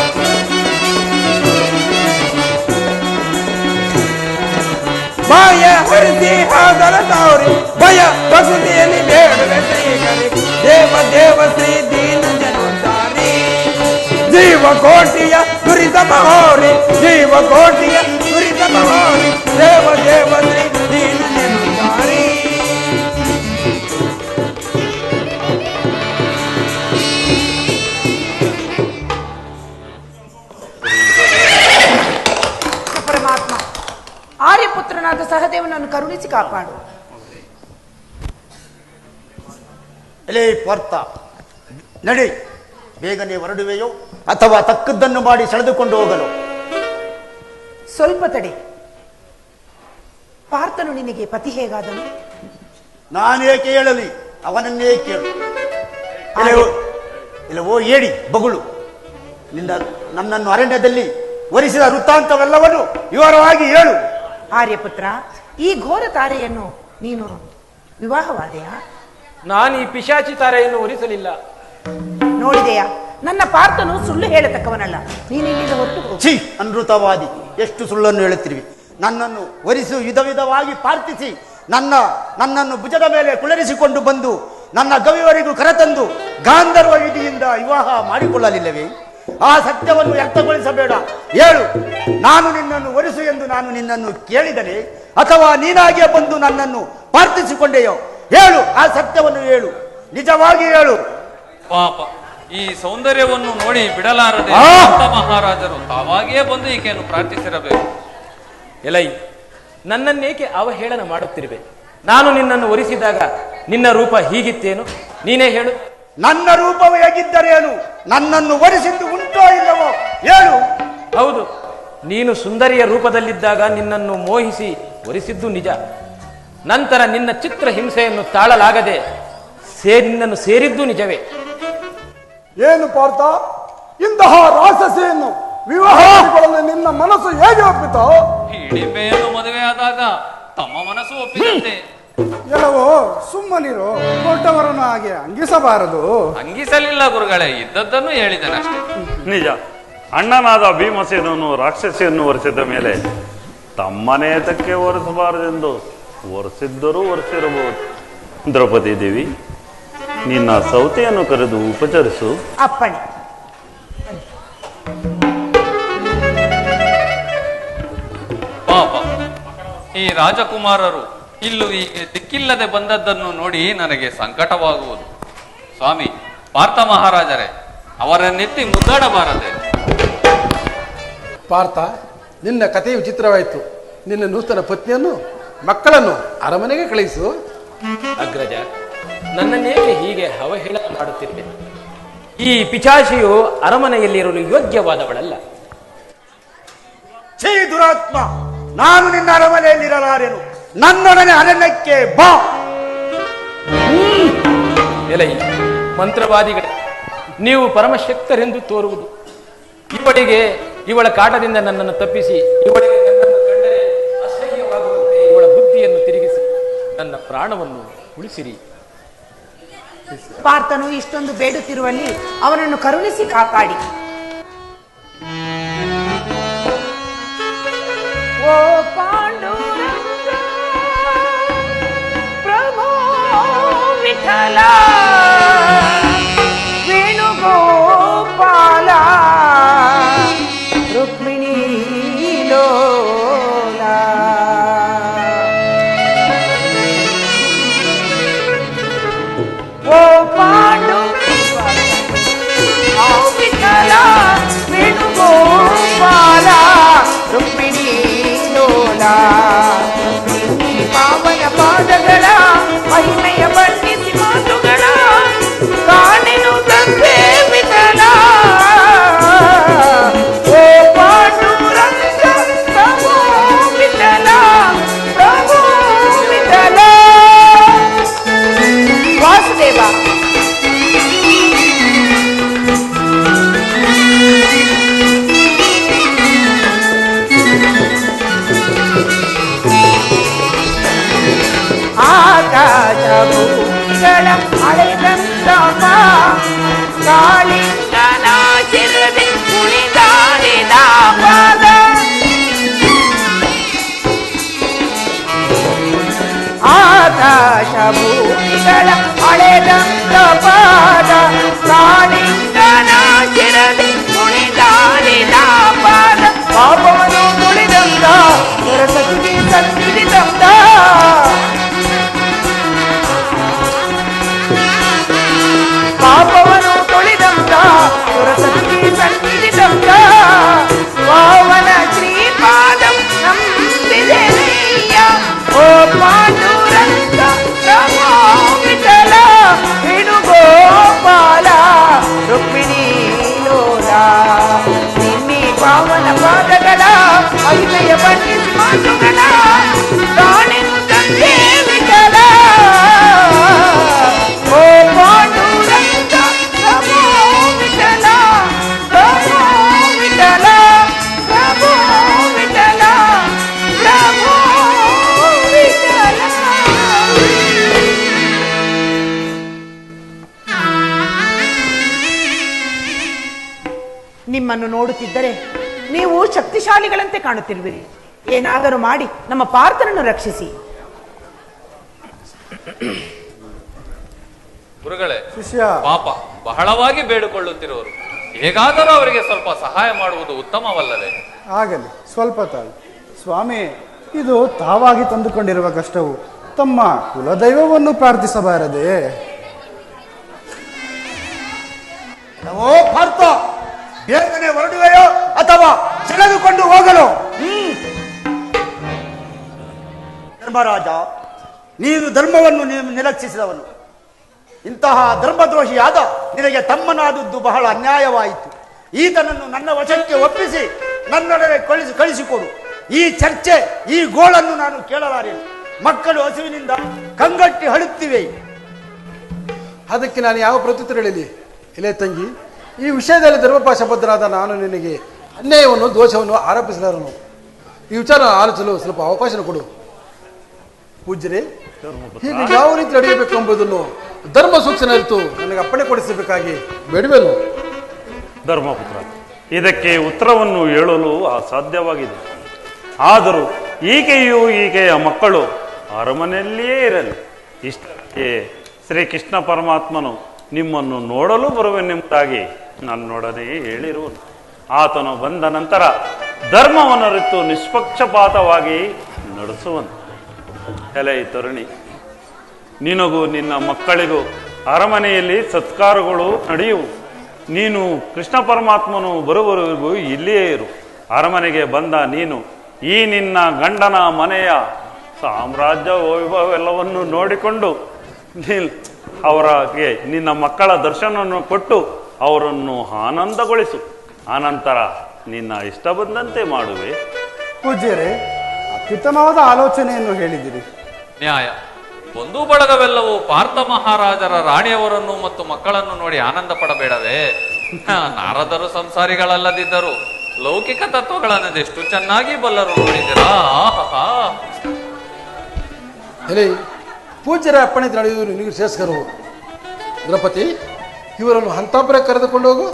ಬಾಯ ಹರಿಸಿ ಆದರ ತೋರಿ ಭಯ ಬಸುತಿಯಲ್ಲಿ ಬೇಡುವೆ ಶ್ರೀಗರಿ ದೇವ ದೇವ ಶ್ರೀ ದೀನ ಜನುಸಾರಿ ಜೀವಕೋಟಿಯ ದುರಿತ ಮಹೋರಿ ಜೀವಕೋಟಿಯ ದುರಿತ ಮಹೋರಿ ದೇವ ದೇವ ಶ್ರೀ ದೀನ ಜನುಸಾರಿ ಪರಮಾತ್ಮ ಆರ್ಯಪುತ್ರನಾದ ಸಹದೇವನನ್ನು ಕರುಣಿಸಿ ಕಾಪಾಡು. ಎಲೇ ಪಾರ್ಥ, ನಡಿ, ಬೇಗನೆ ಹೊರಡುವೆಯೋ ಅಥವಾ ತಕ್ಕದ್ದನ್ನು ಮಾಡಿ ಸೆಳೆದುಕೊಂಡು ಹೋಗಲು? ಸ್ವಲ್ಪ ತಡೆ. ಪಾರ್ಥನು ನಿನಗೆ ಪತಿ ಹೇಗಾದನು? ನಾನೇಕೆ ಹೇಳಲಿ, ಅವನನ್ನೇ ಕೇಳು. ಇಲ್ಲವೋ ಏಡಿ ಬಗುಳು, ನನ್ನನ್ನು ಅರಣ್ಯದಲ್ಲಿ ವರಿಸಿದ ವೃತ್ತಾಂತವೆಲ್ಲವನ್ನು ವಿವರವಾಗಿ ಹೇಳು. ಆರ್ಯಪುತ್ರ, ಈ ಘೋರ ತಾರೆಯನ್ನು ನೀನು ವಿವಾಹವಾದೆಯಾ? ನಾನು ಈ ಪಿಶಾಚಿ ತಾರೆಯನ್ನು ಒರಿಸಲಿಲ್ಲ. ನೋಡಿದೆಯಾ, ನನ್ನ ಪಾರ್ಥನು ಸುಳ್ಳು ಹೇಳತಕ್ಕವನಲ್ಲ. ನೀನಿಲ್ಲಿಂದ ಹೊರಟು ಹೋಗು. ಛೀ, ಅನೃತವಾದಿ, ಎಷ್ಟು ಸುಳ್ಳನ್ನು ಹೇಳುತ್ತಿರುವಿ. ನನ್ನನ್ನು ವರಿಸು ವಿಧ ವಿಧವಾಗಿ ಪ್ರಾರ್ಥಿಸಿ ನನ್ನನ್ನು ಭುಜದ ಮೇಲೆ ಕುಳ್ಳರಿಸಿಕೊಂಡು ಬಂದು ನನ್ನ ಗವಿಯವರೆಗೂ ಕರೆತಂದು ಗಾಂಧರ್ವ ವಿಧಿಯಿಂದ ವಿವಾಹ ಮಾಡಿಕೊಳ್ಳಲಿಲ್ಲವೇ? ಆ ಸತ್ಯವನ್ನು ವ್ಯಕ್ತಗೊಳಿಸಬೇಡ. ಹೇಳು, ನಾನು ನಿನ್ನನ್ನು ವರಿಸು ಎಂದು ನಾನು ನಿನ್ನನ್ನು ಕೇಳಿದರೆ ಅಥವಾ ನೀನಾಗಿಯೇ ಬಂದು ನನ್ನನ್ನು ಪ್ರಾರ್ಥಿಸಿಕೊಂಡೆಯೋ? ಹೇಳು, ಆ ಸತ್ಯವನ್ನು ಹೇಳು, ನಿಜವಾಗಿ ಹೇಳು. ಪಾಪ, ಈ ಸೌಂದರ್ಯವನ್ನು ನೋಡಿ ಬಿಡಲಾರದೆ ಮಹಾರಾಜರು ತಾವಾಗಿಯೇ ಬಂದು ಈಕೆಯನ್ನು ಪ್ರಾರ್ಥಿಸಿರಬೇಕು. ಎಲೈ, ನನ್ನನ್ನೇಕೆ ಅವಹೇಳನ ಮಾಡುತ್ತಿರುವೆ? ನಾನು ನಿನ್ನನ್ನು ಒರಿಸಿದಾಗ ನಿನ್ನ ರೂಪ ಹೀಗಿತ್ತೇನು? ನೀನೇ ಹೇಳು. ನನ್ನ ರೂಪವು ಹೇಗಿದ್ದರೇನು? ನನ್ನನ್ನು ವರಿಸಿದ್ದು ಉಂಟೋ ಇಲ್ಲವೋ ಹೇಳು. ಹೌದು, ನೀನು ಸುಂದರಿಯ ರೂಪದಲ್ಲಿದ್ದಾಗ ನಿನ್ನನ್ನು ಮೋಹಿಸಿ ಒರಿಸಿದ್ದು ನಿಜ. ನಂತರ ನಿನ್ನ ಚಿತ್ರ ಹಿಂಸೆಯನ್ನು ತಾಳಲಾಗದೆ ನಿನ್ನನ್ನು ಸೇರಿದ್ದು ನಿಜವೇ. ಏನು ಪಾರ್ಥ, ಇಂತಹ ರಾಕ್ಷಸಿಯನ್ನು ವಿವಾಹಗಳನ್ನು ನಿನ್ನ ಮನಸ್ಸು ಹೇಗೆ ಒಪ್ಪಿತೋ? ಹಿಡಿಂಬೆಯನ್ನು ಮದುವೆಯಾದಾಗ ತಮ್ಮ ಮನಸ್ಸು ಒಪ್ಪಿದಂತೆ. ಎಲ್ಲವೋ ಸುಮ್ಮನಿರು, ದೊಡ್ಡವರನ್ನು ಹಾಗೆ ಅಂಗಿಸಬಾರದು. ಅಂಗಿಸಲಿಲ್ಲ ಗುರುಗಳೇ, ಇದ್ದದ್ದನ್ನು ಹೇಳಿದ್ದೇನೆ ಅಷ್ಟೇ. ನಿಜ, ಅಣ್ಣನಾದ ಭೀಮಸೇನನು ರಾಕ್ಷಸಿಯನ್ನು ಒರೆಸಿದ ಮೇಲೆ ತಮ್ಮನೇತಕ್ಕೆ ಒರೆಸಬಾರದೆಂದು ಒರೆಸಿದ್ದರೂ ಒರೆಸಿರಬಹುದು. ದ್ರೌಪದಿ ದೇವಿ, ನಿನ್ನ ಸೌತೆಯನ್ನು ಕರೆದು ಉಪಚರಿಸು. ಅಪ್ಪಣೆ. ಪಾಪ, ಈ ರಾಜಕುಮಾರರು ಇಲ್ಲೂ ಹೀಗೆ ದಿಕ್ಕಿಲ್ಲದೆ ಬಂದದ್ದನ್ನು ನೋಡಿ ನನಗೆ ಸಂಕಟವಾಗುವುದು. ಸ್ವಾಮಿ ಪಾರ್ಥ ಮಹಾರಾಜರೇ, ಅವರನ್ನೆತ್ತಿ ಮುದ್ದಾಡಬಾರದೆ. ಪಾರ್ಥ, ನಿನ್ನ ಕಥೆಯು ವಿಚಿತ್ರವಾಯಿತು. ನಿನ್ನ ನೂತನ ಪತ್ನಿಯನ್ನು ಮಕ್ಕಳನ್ನು ಅರಮನೆಗೆ ಕಳುಹಿಸು. ಅಗ್ರಜ, ನನ್ನನ್ನೇಕೆ ಹೀಗೆ ಅವಹೇಳನ ಮಾಡುತ್ತಿರುವೆ? ಈ ಪಿಚಾಚಿಯು ಅರಮನೆಯಲ್ಲಿರಲು ಯೋಗ್ಯವಾದವಳಲ್ಲ. ಛೀ ದುರಾತ್ಮ, ನಾನು ನಿನ್ನ ಅರಮನೆಯಲ್ಲಿರಲಾರೆನು. ನನ್ನೊಡನೆ ಅರಣ್ಯಕ್ಕೆ ಬಾ. ಎಲೈ ಮಂತ್ರವಾದಿಗಳೇ, ನೀವು ಪರಮಶಕ್ತರೆಂದು ತೋರುವುದು. ಇವಳ ಕಾಟದಿಂದ ನನ್ನನ್ನು ತಪ್ಪಿಸಿ, ಇವಳಿಗೆ ನನ್ನನ್ನು ಕಂಡರೆ ಅಸಹ್ಯವಾಗುವಂತೆ ಇವಳ ಬುದ್ಧಿಯನ್ನು ತಿರುಗಿಸಿ ನನ್ನ ಪ್ರಾಣವನ್ನು ಉಳಿಸಿರಿ. ಪಾರ್ಥನು ಇಷ್ಟೊಂದು ಬೇಡುತ್ತಿರುವಲ್ಲಿ ಅವನನ್ನು ಕರುಣಿಸಿ ಕಾಪಾಡಿ. ಓ ಪಾಂಡುರಂಗ ಪ್ರಭೋ ವಿಠಲ ವೇಣುಗೋಪಾಲ ರುಕ್ಮಿಣಿ ಲೋಲ ಓ ಪಾಂಡು ವಿಠಲ ವೇಣುಗೋಪಾಲ ರುಕ್ಮಿಣಿ ಲೋಲ ತಾಳೆದಂತ ಪಾದ ಕಾಳಿಂಗನ ಶಿರದಿ ಕುಣಿದಾಡಿದ ಪಾದ ಪಾಪವನ್ನು ತುಳಿದಂತ ಸರಸ್ವತಿ ಸನ್ನಿಧಿದಂತ ಪಾಪವನ್ನು ತುಳಿದಂತ ಸರಸ್ವತಿ ಸನ್ನಿಧಿದಂತ ಪಾವನ ಶ್ರೀಪಾದಂ ನಂಬಿದೆನಯ್ಯ ಓ ಪಾಂಡುರಂಗ ನಮೋ ವಿಠಲ ವೇಣುಗೋಪಾಲ ರುಕ್ಮಿಣಿ ಲೋಲ ನಿನ್ನಿ ಪಾವನ ಪಾದಗಳ ಐದಯ ಬಣ್ಣಿಸಿ ಮಾತುಗಳ ತಾನೆನು ತಂದೆ ವಿಠಲ ಓ ಪಾಂಡುರಂಗ ನಮೋ ವಿಠಲ ನಮೋ ವಿಠಲ ನಮೋ ವಿಠಲ ನಮೋ ವಿಠಲ. ನಿಮ್ಮನ್ನು ನೋಡುತ್ತಿದ್ದರೆ ನೀವು ಶಕ್ತಿಶಾಲಿಗಳಂತೆ ಕಾಣುತ್ತಿರುವಿರಿ. ಏನಾದರೂ ಮಾಡಿ ನಮ್ಮ ಪಾರ್ಥನನ್ನು ರಕ್ಷಿಸಿ. ಗುರುಗಳೇ, ಶಿಷ್ಯ ಪಾಪ ಬಹಳವಾಗಿ ಬೇಡಿಕೊಳ್ಳುತ್ತಿರುವರು. ಹೇಗಾದರೂ ಅವರಿಗೆ ಸ್ವಲ್ಪ ಸಹಾಯ ಮಾಡುವುದು ಉತ್ತಮವಲ್ಲವೇ? ಆಗಲಿ, ಸ್ವಲ್ಪ ತಾಳು. ಸ್ವಾಮಿ, ಇದು ತಾವಾಗಿ ತಂದುಕೊಂಡಿರುವ ಕಷ್ಟವು. ತಮ್ಮ ಕುಲದೈವವನ್ನು ಪ್ರಾರ್ಥಿಸಬಾರದೆ? ಓ ಪಾರ್ಥ, ಬೇಗನೆ ಹೊರಡುವೆಯೋ ಅಥವಾ ಸೆಳೆದುಕೊಂಡು ಹೋಗಲು? ಧರ್ಮರಾಜ, ನೀನು ಧರ್ಮವನ್ನು ನಿರ್ಲಕ್ಷಿಸಿದವನು. ಇಂತಹ ಧರ್ಮದ್ರೋಹಿಯಾದ ನಿನಗೆ ತಮ್ಮನಾದದ್ದು ಬಹಳ ಅನ್ಯಾಯವಾಯಿತು. ಈತನನ್ನು ನನ್ನ ವಶಕ್ಕೆ ಒಪ್ಪಿಸಿ ನನ್ನೊಡನೆ ಕಳಿಸಿಕೊಡು. ಈ ಚರ್ಚೆ, ಈ ಗೋಳನ್ನು ನಾನು ಕೇಳಲಾರೆನು. ಮಕ್ಕಳು ಹಸುವಿನಿಂದ ಕಂಗಟ್ಟಿ ಅಳುತ್ತಿವೆ. ಅದಕ್ಕೆ ನಾನು ಯಾವ ಪ್ರತ್ಯುತ್ತರ ಹೇಳಲಿ? ಇಲ್ಲೇ ತಂಗಿ, ಈ ವಿಷಯದಲ್ಲಿ ಧರ್ಮಪಾಶಬದ್ಧರಾದ ನಾನು ನಿನಗೆ ಅನ್ಯಾಯವನ್ನು ದೋಷವನ್ನು ಆರೋಪಿಸಲಾರನು. ಈ ವಿಚಾರ ಆಲೋಚಿಸಲು ಸ್ವಲ್ಪ ಅವಕಾಶ ಕೊಡು. ಪೂಜ್ಯರೇ, ಹೀಗೆ ಯಾವ ರೀತಿ ನಡೆಯಬೇಕು ಎಂಬುದನ್ನು ಧರ್ಮ ಸೂಚನೆ ಅರಿತು ನನಗೆ ಅಪ್ಪಣೆ ಕೊಡಿಸಬೇಕಾಗಿ ಬೇಡವೇನು? ಧರ್ಮಪುತ್ರ, ಇದಕ್ಕೆ ಉತ್ತರವನ್ನು ಹೇಳಲು ಅಸಾಧ್ಯವಾಗಿದೆ. ಆದರೂ ಈಕೆಯ ಮಕ್ಕಳು ಅರಮನೆಯಲ್ಲಿಯೇ ಇರಲಿ. ಇಷ್ಟಕ್ಕೆ ಶ್ರೀಕೃಷ್ಣ ಪರಮಾತ್ಮನು ನಿಮ್ಮನ್ನು ನೋಡಲು ಬರುವೆನೆಂಬುದಾಗಿ ನನ್ನೊಡನೆ ಹೇಳಿರುವನು. ಆತನು ಬಂದ ನಂತರ ಧರ್ಮವನ್ನರಿತು ನಿಷ್ಪಕ್ಷಪಾತವಾಗಿ ನಡೆಸುವನು. ಎಲೆ ತರುಣಿ, ನಿನಗೂ ನಿನ್ನ ಮಕ್ಕಳಿಗೂ ಅರಮನೆಯಲ್ಲಿ ಸತ್ಕಾರಗಳು ನಡೆಯುವು. ನೀನು ಕೃಷ್ಣ ಪರಮಾತ್ಮನು ಬರುವವರೆಗೂ ಇಲ್ಲಿಯೇ ಇರು. ಅರಮನೆಗೆ ಬಂದ ನೀನು ಈ ನಿನ್ನ ಗಂಡನ ಮನೆಯ ಸಾಮ್ರಾಜ್ಯ ವೈಭವವೆಲ್ಲವನ್ನು ನೋಡಿಕೊಂಡು ಅವರಿಗೆ ನಿನ್ನ ಮಕ್ಕಳ ದರ್ಶನವನ್ನು ಕೊಟ್ಟು ಅವರನ್ನು ಆನಂದಗೊಳಿಸು. ಆನಂತರ ನಿನ್ನ ಇಷ್ಟ ಬಂದಂತೆ ಮಾಡುವೆ. ಪೂಜ್ಯರೇ, ಅತ್ಯುತ್ತಮವಾದ ಆಲೋಚನೆಯನ್ನು ಹೇಳಿದಿರಿ. ನ್ಯಾಯ. ಬಂಧು ಬಳಗವೆಲ್ಲವೂ ಪಾರ್ಥ ಮಹಾರಾಜರ ರಾಣಿಯವರನ್ನು ಮತ್ತು ಮಕ್ಕಳನ್ನು ನೋಡಿ ಆನಂದ ಪಡಬೇಡವೇ? ನಾರದರು ಸಂಸಾರಿಗಳಲ್ಲದಿದ್ದರು ಲೌಕಿಕ ತತ್ವಗಳನ್ನದೆಷ್ಟು ಚೆನ್ನಾಗಿ ಬಲ್ಲರು ನೋಡಿದಿರಾ? ಎಲೆ, ಪೂಜ್ಯರ ಅಪ್ಪಣೆ ನಡೆಯುವುದು ನಿನಗೆ ಶ್ರೇಷ್ಠರು. ದ್ರೌಪದಿ, ಇವರನ್ನು ಹಂತಾಪುರ ಕರೆದುಕೊಂಡು ಹೋಗು.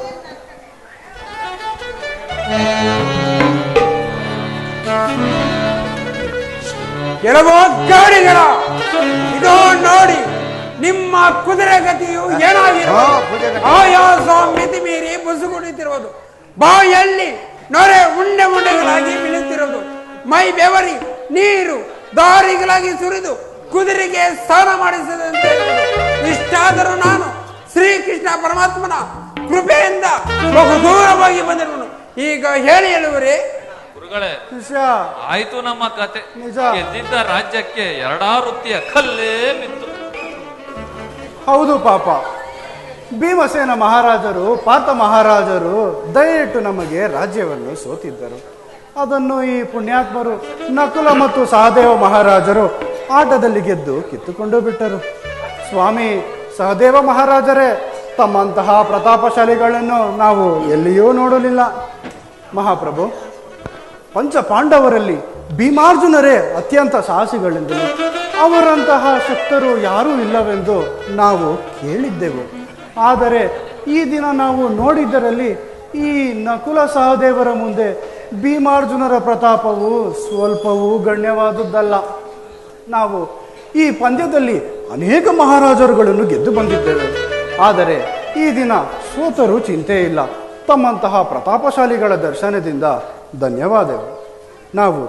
ಕೆಲವು ಗಾಡಿಗಳ ಇದು ನೋಡಿ, ನಿಮ್ಮ ಕುದುರೆ ಗತಿಯು ಏನಾಗಿರುವುದು? ಆಯಾಸ ಮಿತಿ ಮೀರಿ ಬುಸುಗುಡುತ್ತಿರುವುದು, ಬಾಯಲ್ಲಿ ನೊರೆ ಉಂಡೆ ಉಂಡೆಗಳಾಗಿ ಬೀಳುತ್ತಿರುವುದು, ಮೈ ಬೆವರಿ ನೀರು ದಾರಿಗಳಾಗಿ ಸುರಿದು ಕುದುರೆಗೆ ಸ್ನಾನ ಮಾಡಿಸದಂತೆ. ಇಷ್ಟಾದರೂ ನಾನು ಶ್ರೀಕೃಷ್ಣ ಪರಮಾತ್ಮನ ಕೃಪೆಯಿಂದ ಬಹು ದೂರವಾಗಿ ಬಂದಿರುವನು. ಈಗ ಹೇಳಿ ಹೇಳುವರೇ? ಗುರುಗಳೇ, ಶಿಷ್ಯ, ಆಯ್ತು ನಮ್ಮ ಕತೆ. ನಿಜ. ಗೆದ್ದಿದ್ದ ರಾಜ್ಯಕ್ಕೆ ಎರಡಾವೃತ್ತಿಯ ಕಲ್ಲೇ ಬಿತ್ತು. ಹೌದು ಪಾಪ. ಭೀಮಸೇನ ಮಹಾರಾಜರು, ಪಾರ್ಥ ಮಹಾರಾಜರು ದಯವಿಟ್ಟು ನಮಗೆ ರಾಜ್ಯವನ್ನು ಸೋತಿದ್ದರು. ಅದನ್ನು ಈ ಪುಣ್ಯಾತ್ಮರು ನಕುಲ ಮತ್ತು ಸಹದೇವ ಮಹಾರಾಜರು ಆಟದಲ್ಲಿ ಗೆದ್ದು ಕಿತ್ತುಕೊಂಡು ಬಿಟ್ಟರು. ಸ್ವಾಮಿ, ಸಹದೇವ ಮಹಾರಾಜರೇ ತಮ್ಮಂತಹ ಪ್ರತಾಪಶಾಲಿಗಳನ್ನು ನಾವು ಎಲ್ಲಿಯೂ ನೋಡಲಿಲ್ಲ. ಮಹಾಪ್ರಭು, ಪಂಚ ಪಾಂಡವರಲ್ಲಿ ಭೀಮಾರ್ಜುನರೇ ಅತ್ಯಂತ ಸಾಹಸಿಗಳೆಂದನು. ಅವರಂತಹ ಶಕ್ತರು ಯಾರೂ ಇಲ್ಲವೆಂದು ನಾವು ಕೇಳಿದ್ದೆವು. ಆದರೆ ಈ ದಿನ ನಾವು ನೋಡಿದ್ದರಲ್ಲಿ ಈ ನಕುಲ ಸಹದೇವರ ಮುಂದೆ ಭೀಮಾರ್ಜುನರ ಪ್ರತಾಪವು ಸ್ವಲ್ಪವೂ ಗಣ್ಯವಾದುದಲ್ಲ. ನಾವು ಈ ಪಂದ್ಯದಲ್ಲಿ ಅನೇಕ ಮಹಾರಾಜರುಗಳನ್ನು ಗೆದ್ದು ಬಂದಿದ್ದೇವೆ. ಆದರೆ ಈ ದಿನ ಸೋತರೂ ಚಿಂತೆ ಇಲ್ಲ. ತಮ್ಮಂತಹ ಪ್ರತಾಪಶಾಲಿಗಳ ದರ್ಶನದಿಂದ ಧನ್ಯವಾದಗಳು. ನಾವು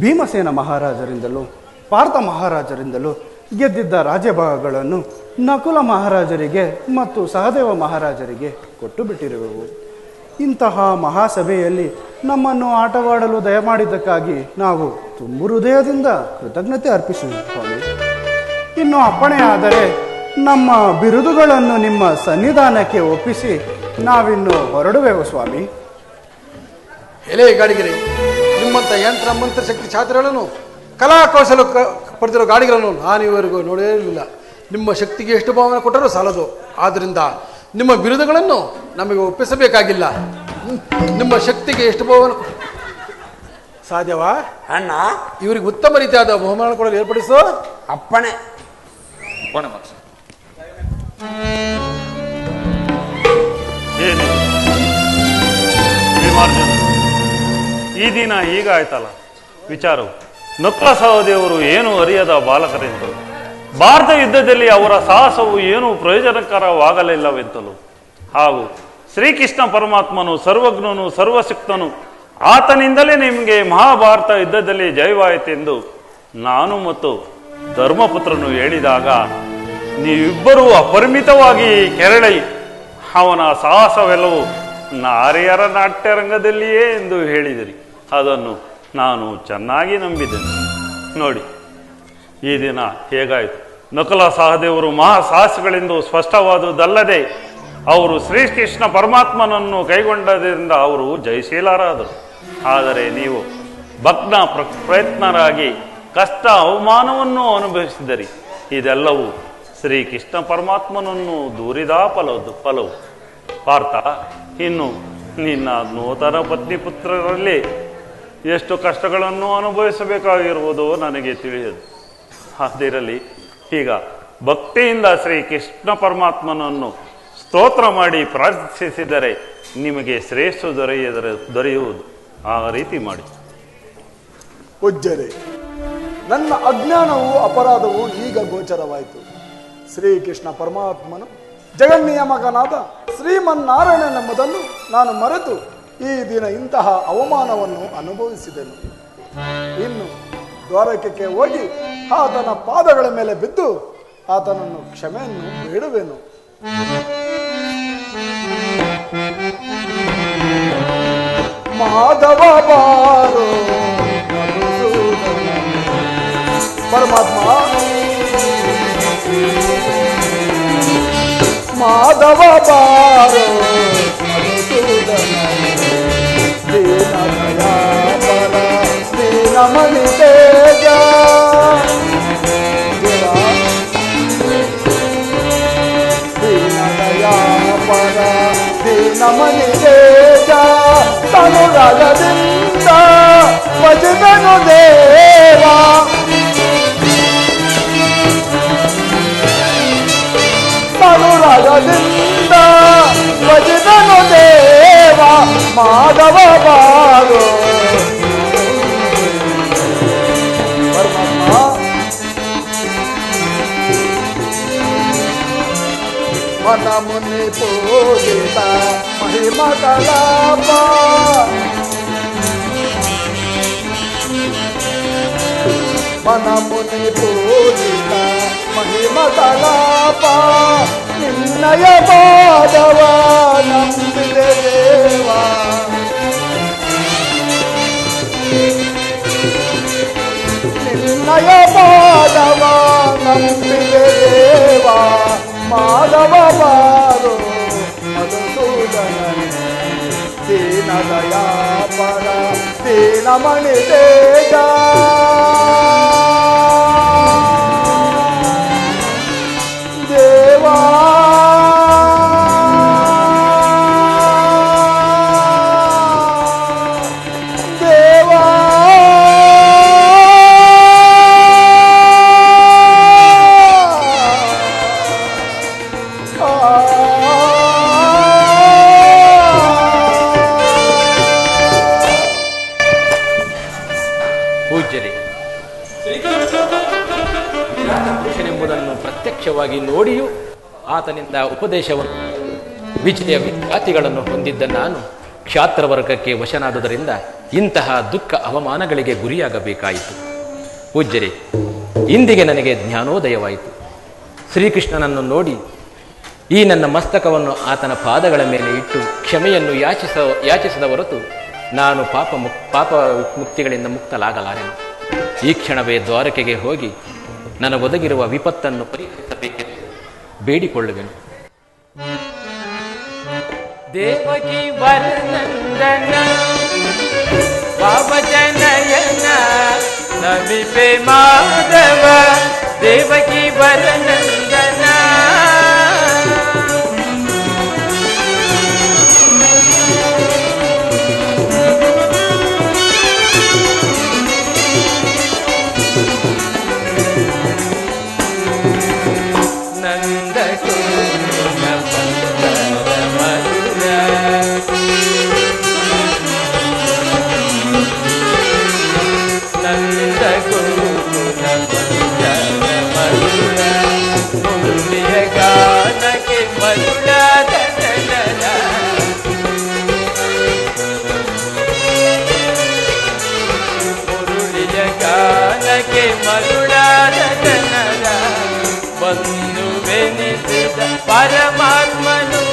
ಭೀಮಸೇನ ಮಹಾರಾಜರಿಂದಲೂ ಪಾರ್ಥ ಮಹಾರಾಜರಿಂದಲೂ ಗೆದ್ದಿದ್ದ ರಾಜ್ಯಭಾಗಗಳನ್ನು ನಕುಲ ಮಹಾರಾಜರಿಗೆ ಮತ್ತು ಸಹದೇವ ಮಹಾರಾಜರಿಗೆ ಕೊಟ್ಟು ಬಿಟ್ಟಿರುವೆವು. ಇಂತಹ ಮಹಾಸಭೆಯಲ್ಲಿ ನಮ್ಮನ್ನು ಆಟವಾಡಲು ದಯಮಾಡಿದ್ದಕ್ಕಾಗಿ ನಾವು ತುಂಬು ಹೃದಯದಿಂದ ಕೃತಜ್ಞತೆ ಅರ್ಪಿಸುವೆ ಸ್ವಾಮಿ. ಇನ್ನು ಅಪ್ಪಣೆ ಆದರೆ ನಮ್ಮ ಬಿರುದುಗಳನ್ನು ನಿಮ್ಮ ಸನ್ನಿಧಾನಕ್ಕೆ ಒಪ್ಪಿಸಿ ನಾವಿನ್ನು ಹೊರಡುವೆವು ಸ್ವಾಮಿ. ಎಲೆ ಗಾಡಿಗಿರಿ, ನಿಮ್ಮಂಥ ಯಂತ್ರ ಮಂತ್ರ ಶಕ್ತಿ ಛಾತ್ರೆಗಳನ್ನು ಕಲಾಕೌಶಲ ಪಡೆದಿರೋ ಗಾಡಿಗಳನ್ನು ನಾನು ಇವರೆಗೂ ನೋಡೇ ಇರಲಿಲ್ಲ. ನಿಮ್ಮ ಶಕ್ತಿಗೆ ಎಷ್ಟು ಭಾವನೆ ಕೊಟ್ಟರೂ ಸಾಲದು. ಆದ್ದರಿಂದ ನಿಮ್ಮ ಬಿರುದುಗಳನ್ನು ನಮಗೆ ಒಪ್ಪಿಸಬೇಕಾಗಿಲ್ಲ. ನಿಮ್ಮ ಶಕ್ತಿಗೆ ಎಷ್ಟು ಭಾವನೆ ಸಾಧ್ಯವಾ ಅಣ್ಣ? ಇವರಿಗೆ ಉತ್ತಮ ರೀತಿಯಾದ ಬಹುಮಾನ ಕೊಡಲು ಏರ್ಪಡಿಸು. ಅಪ್ಪಣೆ. ಏನಿದೆ ಭೀಮಾರ್ಜುನ, ಈ ದಿನ ಹೀಗಾಯ್ತಲ್ಲ ವಿಚಾರವು. ನಕುಲ ಸಹದೇವರು ಏನು ಅರಿಯದ ಬಾಲಕರೆಂತಲೂ, ಭಾರತ ಯುದ್ಧದಲ್ಲಿ ಅವರ ಸಾಹಸವು ಏನೂ ಪ್ರಯೋಜನಕರವಾಗಲಿಲ್ಲವೆಂತಲೂ, ಹಾಗೂ ಶ್ರೀಕೃಷ್ಣ ಪರಮಾತ್ಮನು ಸರ್ವಜ್ಞನು ಸರ್ವಶಕ್ತನು, ಆತನಿಂದಲೇ ನಿಮಗೆ ಮಹಾಭಾರತ ಯುದ್ಧದಲ್ಲಿ ಜಯವಾಯಿತೆಂದು ನಾನು ಮತ್ತು ಧರ್ಮಪುತ್ರನು ಹೇಳಿದಾಗ ನೀವಿಬ್ಬರೂ ಅಪರಿಮಿತವಾಗಿ ಕೆರಳಿ ಅವನ ಸಾಹಸವೆಲ್ಲವೂ ನಾರಿಯರ ನಾಟ್ಯರಂಗದಲ್ಲಿಯೇ ಎಂದು ಹೇಳಿದಿರಿ. ಅದನ್ನು ನಾನು ಚೆನ್ನಾಗಿ ನಂಬಿದ್ದೇನೆ. ನೋಡಿ, ಈ ದಿನ ಹೇಗಾಯಿತು. ನಕುಲ ಸಹದೇವರು ಮಹಾ ಸಾಹಸಗಳೆಂದು ಸ್ಪಷ್ಟವಾದುದಲ್ಲದೆ ಅವರು ಶ್ರೀಕೃಷ್ಣ ಪರಮಾತ್ಮನನ್ನು ಕೈಗೊಂಡದಿಂದ ಅವರು ಜಯಶೀಲರಾದರು. ಆದರೆ ನೀವು ಭಗ್ನ ಪ್ರಯತ್ನರಾಗಿ ಕಷ್ಟ ಅವಮಾನವನ್ನು ಅನುಭವಿಸಿದರಿ. ಇದೆಲ್ಲವೂ ಶ್ರೀಕೃಷ್ಣ ಪರಮಾತ್ಮನನ್ನು ದೂರಿದ ಫಲವು. ಪಾರ್ಥ, ಇನ್ನು ನಿನ್ನ ನೂತನ ಪತ್ನಿ ಪುತ್ರರಲ್ಲಿ ಎಷ್ಟು ಕಷ್ಟಗಳನ್ನು ಅನುಭವಿಸಬೇಕಾಗಿರುವುದೋ ನನಗೆ ತಿಳಿಯದು. ಅದಿರಲಿ, ಈಗ ಭಕ್ತಿಯಿಂದ ಶ್ರೀಕೃಷ್ಣ ಪರಮಾತ್ಮನನ್ನು ಸ್ತೋತ್ರ ಮಾಡಿ ಪ್ರಾರ್ಥಿಸಿದರೆ ನಿಮಗೆ ಶ್ರೇಷ್ಠ ದೊರೆಯುವುದು. ಆ ರೀತಿ ಮಾಡಿ. ಪೂಜ್ಯರೇ, ನನ್ನ ಅಜ್ಞಾನವು ಅಪರಾಧವು ಈಗ ಗೋಚರವಾಯಿತು. ಶ್ರೀಕೃಷ್ಣ ಪರಮಾತ್ಮನು ಜಗನ್ನಿಯಮಕನಾದ ಶ್ರೀಮನ್ನಾರಾಯಣನೆಂಬುದನ್ನು ನಾನು ಮರೆತು ಈ ದಿನ ಇಂತಹ ಅವಮಾನವನ್ನು ಅನುಭವಿಸಿದೆನು. ಇನ್ನು ದ್ವಾರಕಕ್ಕೆ ಹೋಗಿ ಆತನ ಪಾದಗಳ ಮೇಲೆ ಬಿದ್ದು ಆತನನ್ನು ಕ್ಷಮೆಯನ್ನು ಬೇಡುವೆನು. ಮಾಧವ ಬಾರೋ ಪರಮಾತ್ಮ, ಮಾಧವ ಬಾರೋ ದೀನ ದಯಾಪರ ದೀನಮಣಿ ತೇಜ, ದೀನ ದಯಾಪರ ದೀನಮಣಿ ತೇಜ, ತನುರಾಗದಿಂದ ಭಜದನು ದೇವ, ತನುರಾಗದಿಂದ ಭಜದನು ದೇವ, ಮಾಧವ ಬಾರೋ ಪರಮಾತ್ಮ. ಮನ ಮುನಿ ಪೂಜಿತ ಮಹಿಮ ಕಲಾಪ, ಮನ ಮುನಿ ಪೂಜಿತ ಮಹಿಮ ಕಲಾಪ, ನಿನ್ನಯ ಪಾದವ ನಂಬಿದೆ ದೇವ, ನಿನ್ನಯ ಪಾದವ ನಂಬಿದೆ ದೇವ, ಮಾಧವ ಬಾರೋ ಮಧುಸೂದನನೇ, ದೀನ ದಯಾಪರ ದೀನಮಣಿ ತೇಜ, ದೇವಾ ದೇವಾ ಪೂಜ್ಯರೇ, ಸೂಕ್ಷ್ಮವಾಗಿ ನೋಡಿಯೂ ಆತನಿಂದ ಉಪದೇಶವನ್ನು ವಿಜಯ ವಿಖ್ಯಾತಿಗಳನ್ನು ಹೊಂದಿದ್ದ ನಾನು ಕ್ಷಾತ್ರವರ್ಗಕ್ಕೆ ವಶನಾದುದರಿಂದ ಇಂತಹ ದುಃಖ ಅವಮಾನಗಳಿಗೆ ಗುರಿಯಾಗಬೇಕಾಯಿತು. ಪೂಜ್ಯರೇ, ಇಂದಿಗೆ ನನಗೆ ಜ್ಞಾನೋದಯವಾಯಿತು. ಶ್ರೀಕೃಷ್ಣನನ್ನು ನೋಡಿ ಈ ನನ್ನ ಮಸ್ತಕವನ್ನು ಆತನ ಪಾದಗಳ ಮೇಲೆ ಇಟ್ಟು ಕ್ಷಮೆಯನ್ನು ಯಾಚಿಸಿದ ಹೊರತು ನಾನು ಪಾಪ ಮುಕ್ತಿಗಳಿಂದ ಮುಕ್ತಲಾಗಲಾರೆನು. ಈ ಕ್ಷಣವೇ ದ್ವಾರಕೆಗೆ ಹೋಗಿ ನನಗೊದಗಿರುವ ವಿಪತ್ತನ್ನು ಪರಿಹರಿಸಬೇಕೆಂದು ಬೇಡಿಕೊಳ್ಳುವೆನು. ದೇವಕಿ ವರನಂದನ ಪಾವಜನಯನ ನಮಿಪೆ ಮಾಧವ ದೇವಕಿ ವರನಂದನ ಬಂದು ಬೆನಿಸಿದ ಪರಮಾತ್ಮನು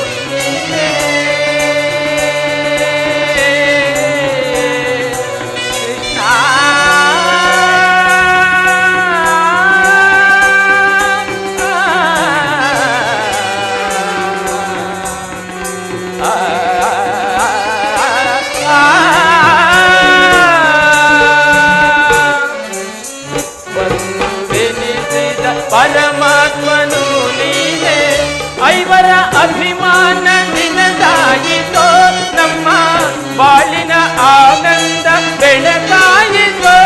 ಪರಮಾತ್ಮನು ನೀನೆ ಐವರ ಅಭಿಮಾನ ನಿನದಾಯಿತೋ ನಮ್ಮ ಬಾಳಿನ ಆನಂದ ಬೆಳಕಾಯಿತೋ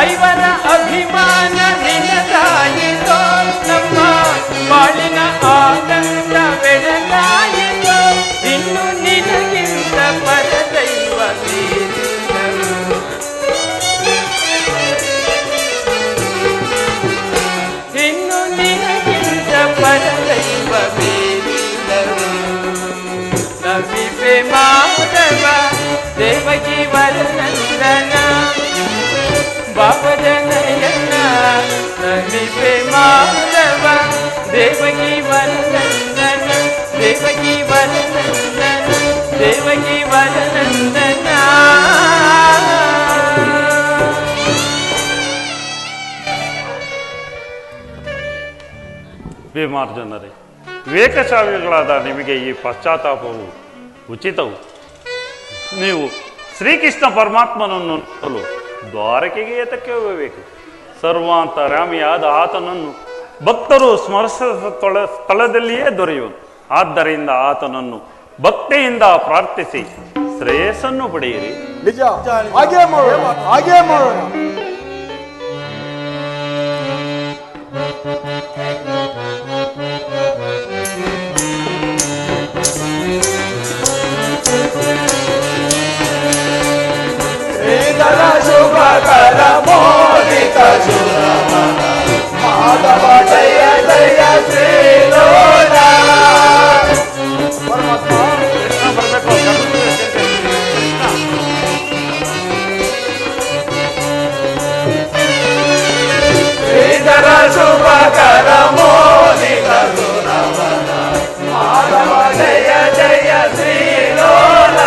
ಐವರ ಅಭಿಮಾನ ನಿನದಾಯಿತೋ ನಮ್ಮ ಬಾಳಿನ ಆನಂದ ಬೆಳಕಾಯಿತೋ ಇನ್ನು ನಿನಗಿಂತ ಪರದೈವ ಬೇರಿಲ್ಲರು ಇನ್ನು ನಿನಗಿಂತ ಪರದೈವ ಬೇರಿಲ್ಲರು ನಮಿಪೆ ಮಾಧವ ದೇವಕಿ ವರನಂದನ ಬಾಬಜನಯನ ನಮಿಪೆ ಮಾಧವ ದೇವಕಿ ವರನಂದನ ದೇವಕಿ ವರನಂದನ ದೇವಕಿ ವರನಂದನ. ಭೀಮಾರ್ಜುನರೇ, ವಿವೇಕಶಾಲಿಗಳಾದ ನಿಮಗೆ ಈ ಪಶ್ಚಾತ್ತಾಪವು ಉಚಿತವು. ನೀವು ಶ್ರೀಕೃಷ್ಣ ಪರಮಾತ್ಮನನ್ನು ನೋಡಲು ದ್ವಾರಕೆಗೆ ಏತಕ್ಕೆ ಹೋಗಬೇಕು? ಸರ್ವಾಂತರ್ಯಾಮಿಯಾದ ಆತನನ್ನು ಭಕ್ತರು ಸ್ಮರಿಸಿದ ಸ್ಥಳದಲ್ಲಿಯೇ ದೊರೆಯುವನು. ಆದ್ದರಿಂದ ಆತನನ್ನು ಭಕ್ತಿಯಿಂದ ಪ್ರಾರ್ಥಿಸಿ ಶ್ರೇಯಸ್ಸನ್ನು ಪಡೆಯಿರಿ. ನಿಜ, ಹಾಗೇ ಮಾಡೋಣ, ಹಾಗೇ ಮಾಡೋಣ. ಶ್ರೀಧರ ಶುಭಕರ ಮೋದಿತ ಶುಭಮನ ಮಾಧವ ಜಯ ಜಯ ಶ್ರೀಲೋಲ. ಶ್ರೀಧರ ಶುಭಕರ ಮೋದಿತ ಶುಭಮನ ಮಾಧವ ಜಯ ಜಯ ಶ್ರೀಲೋಲ.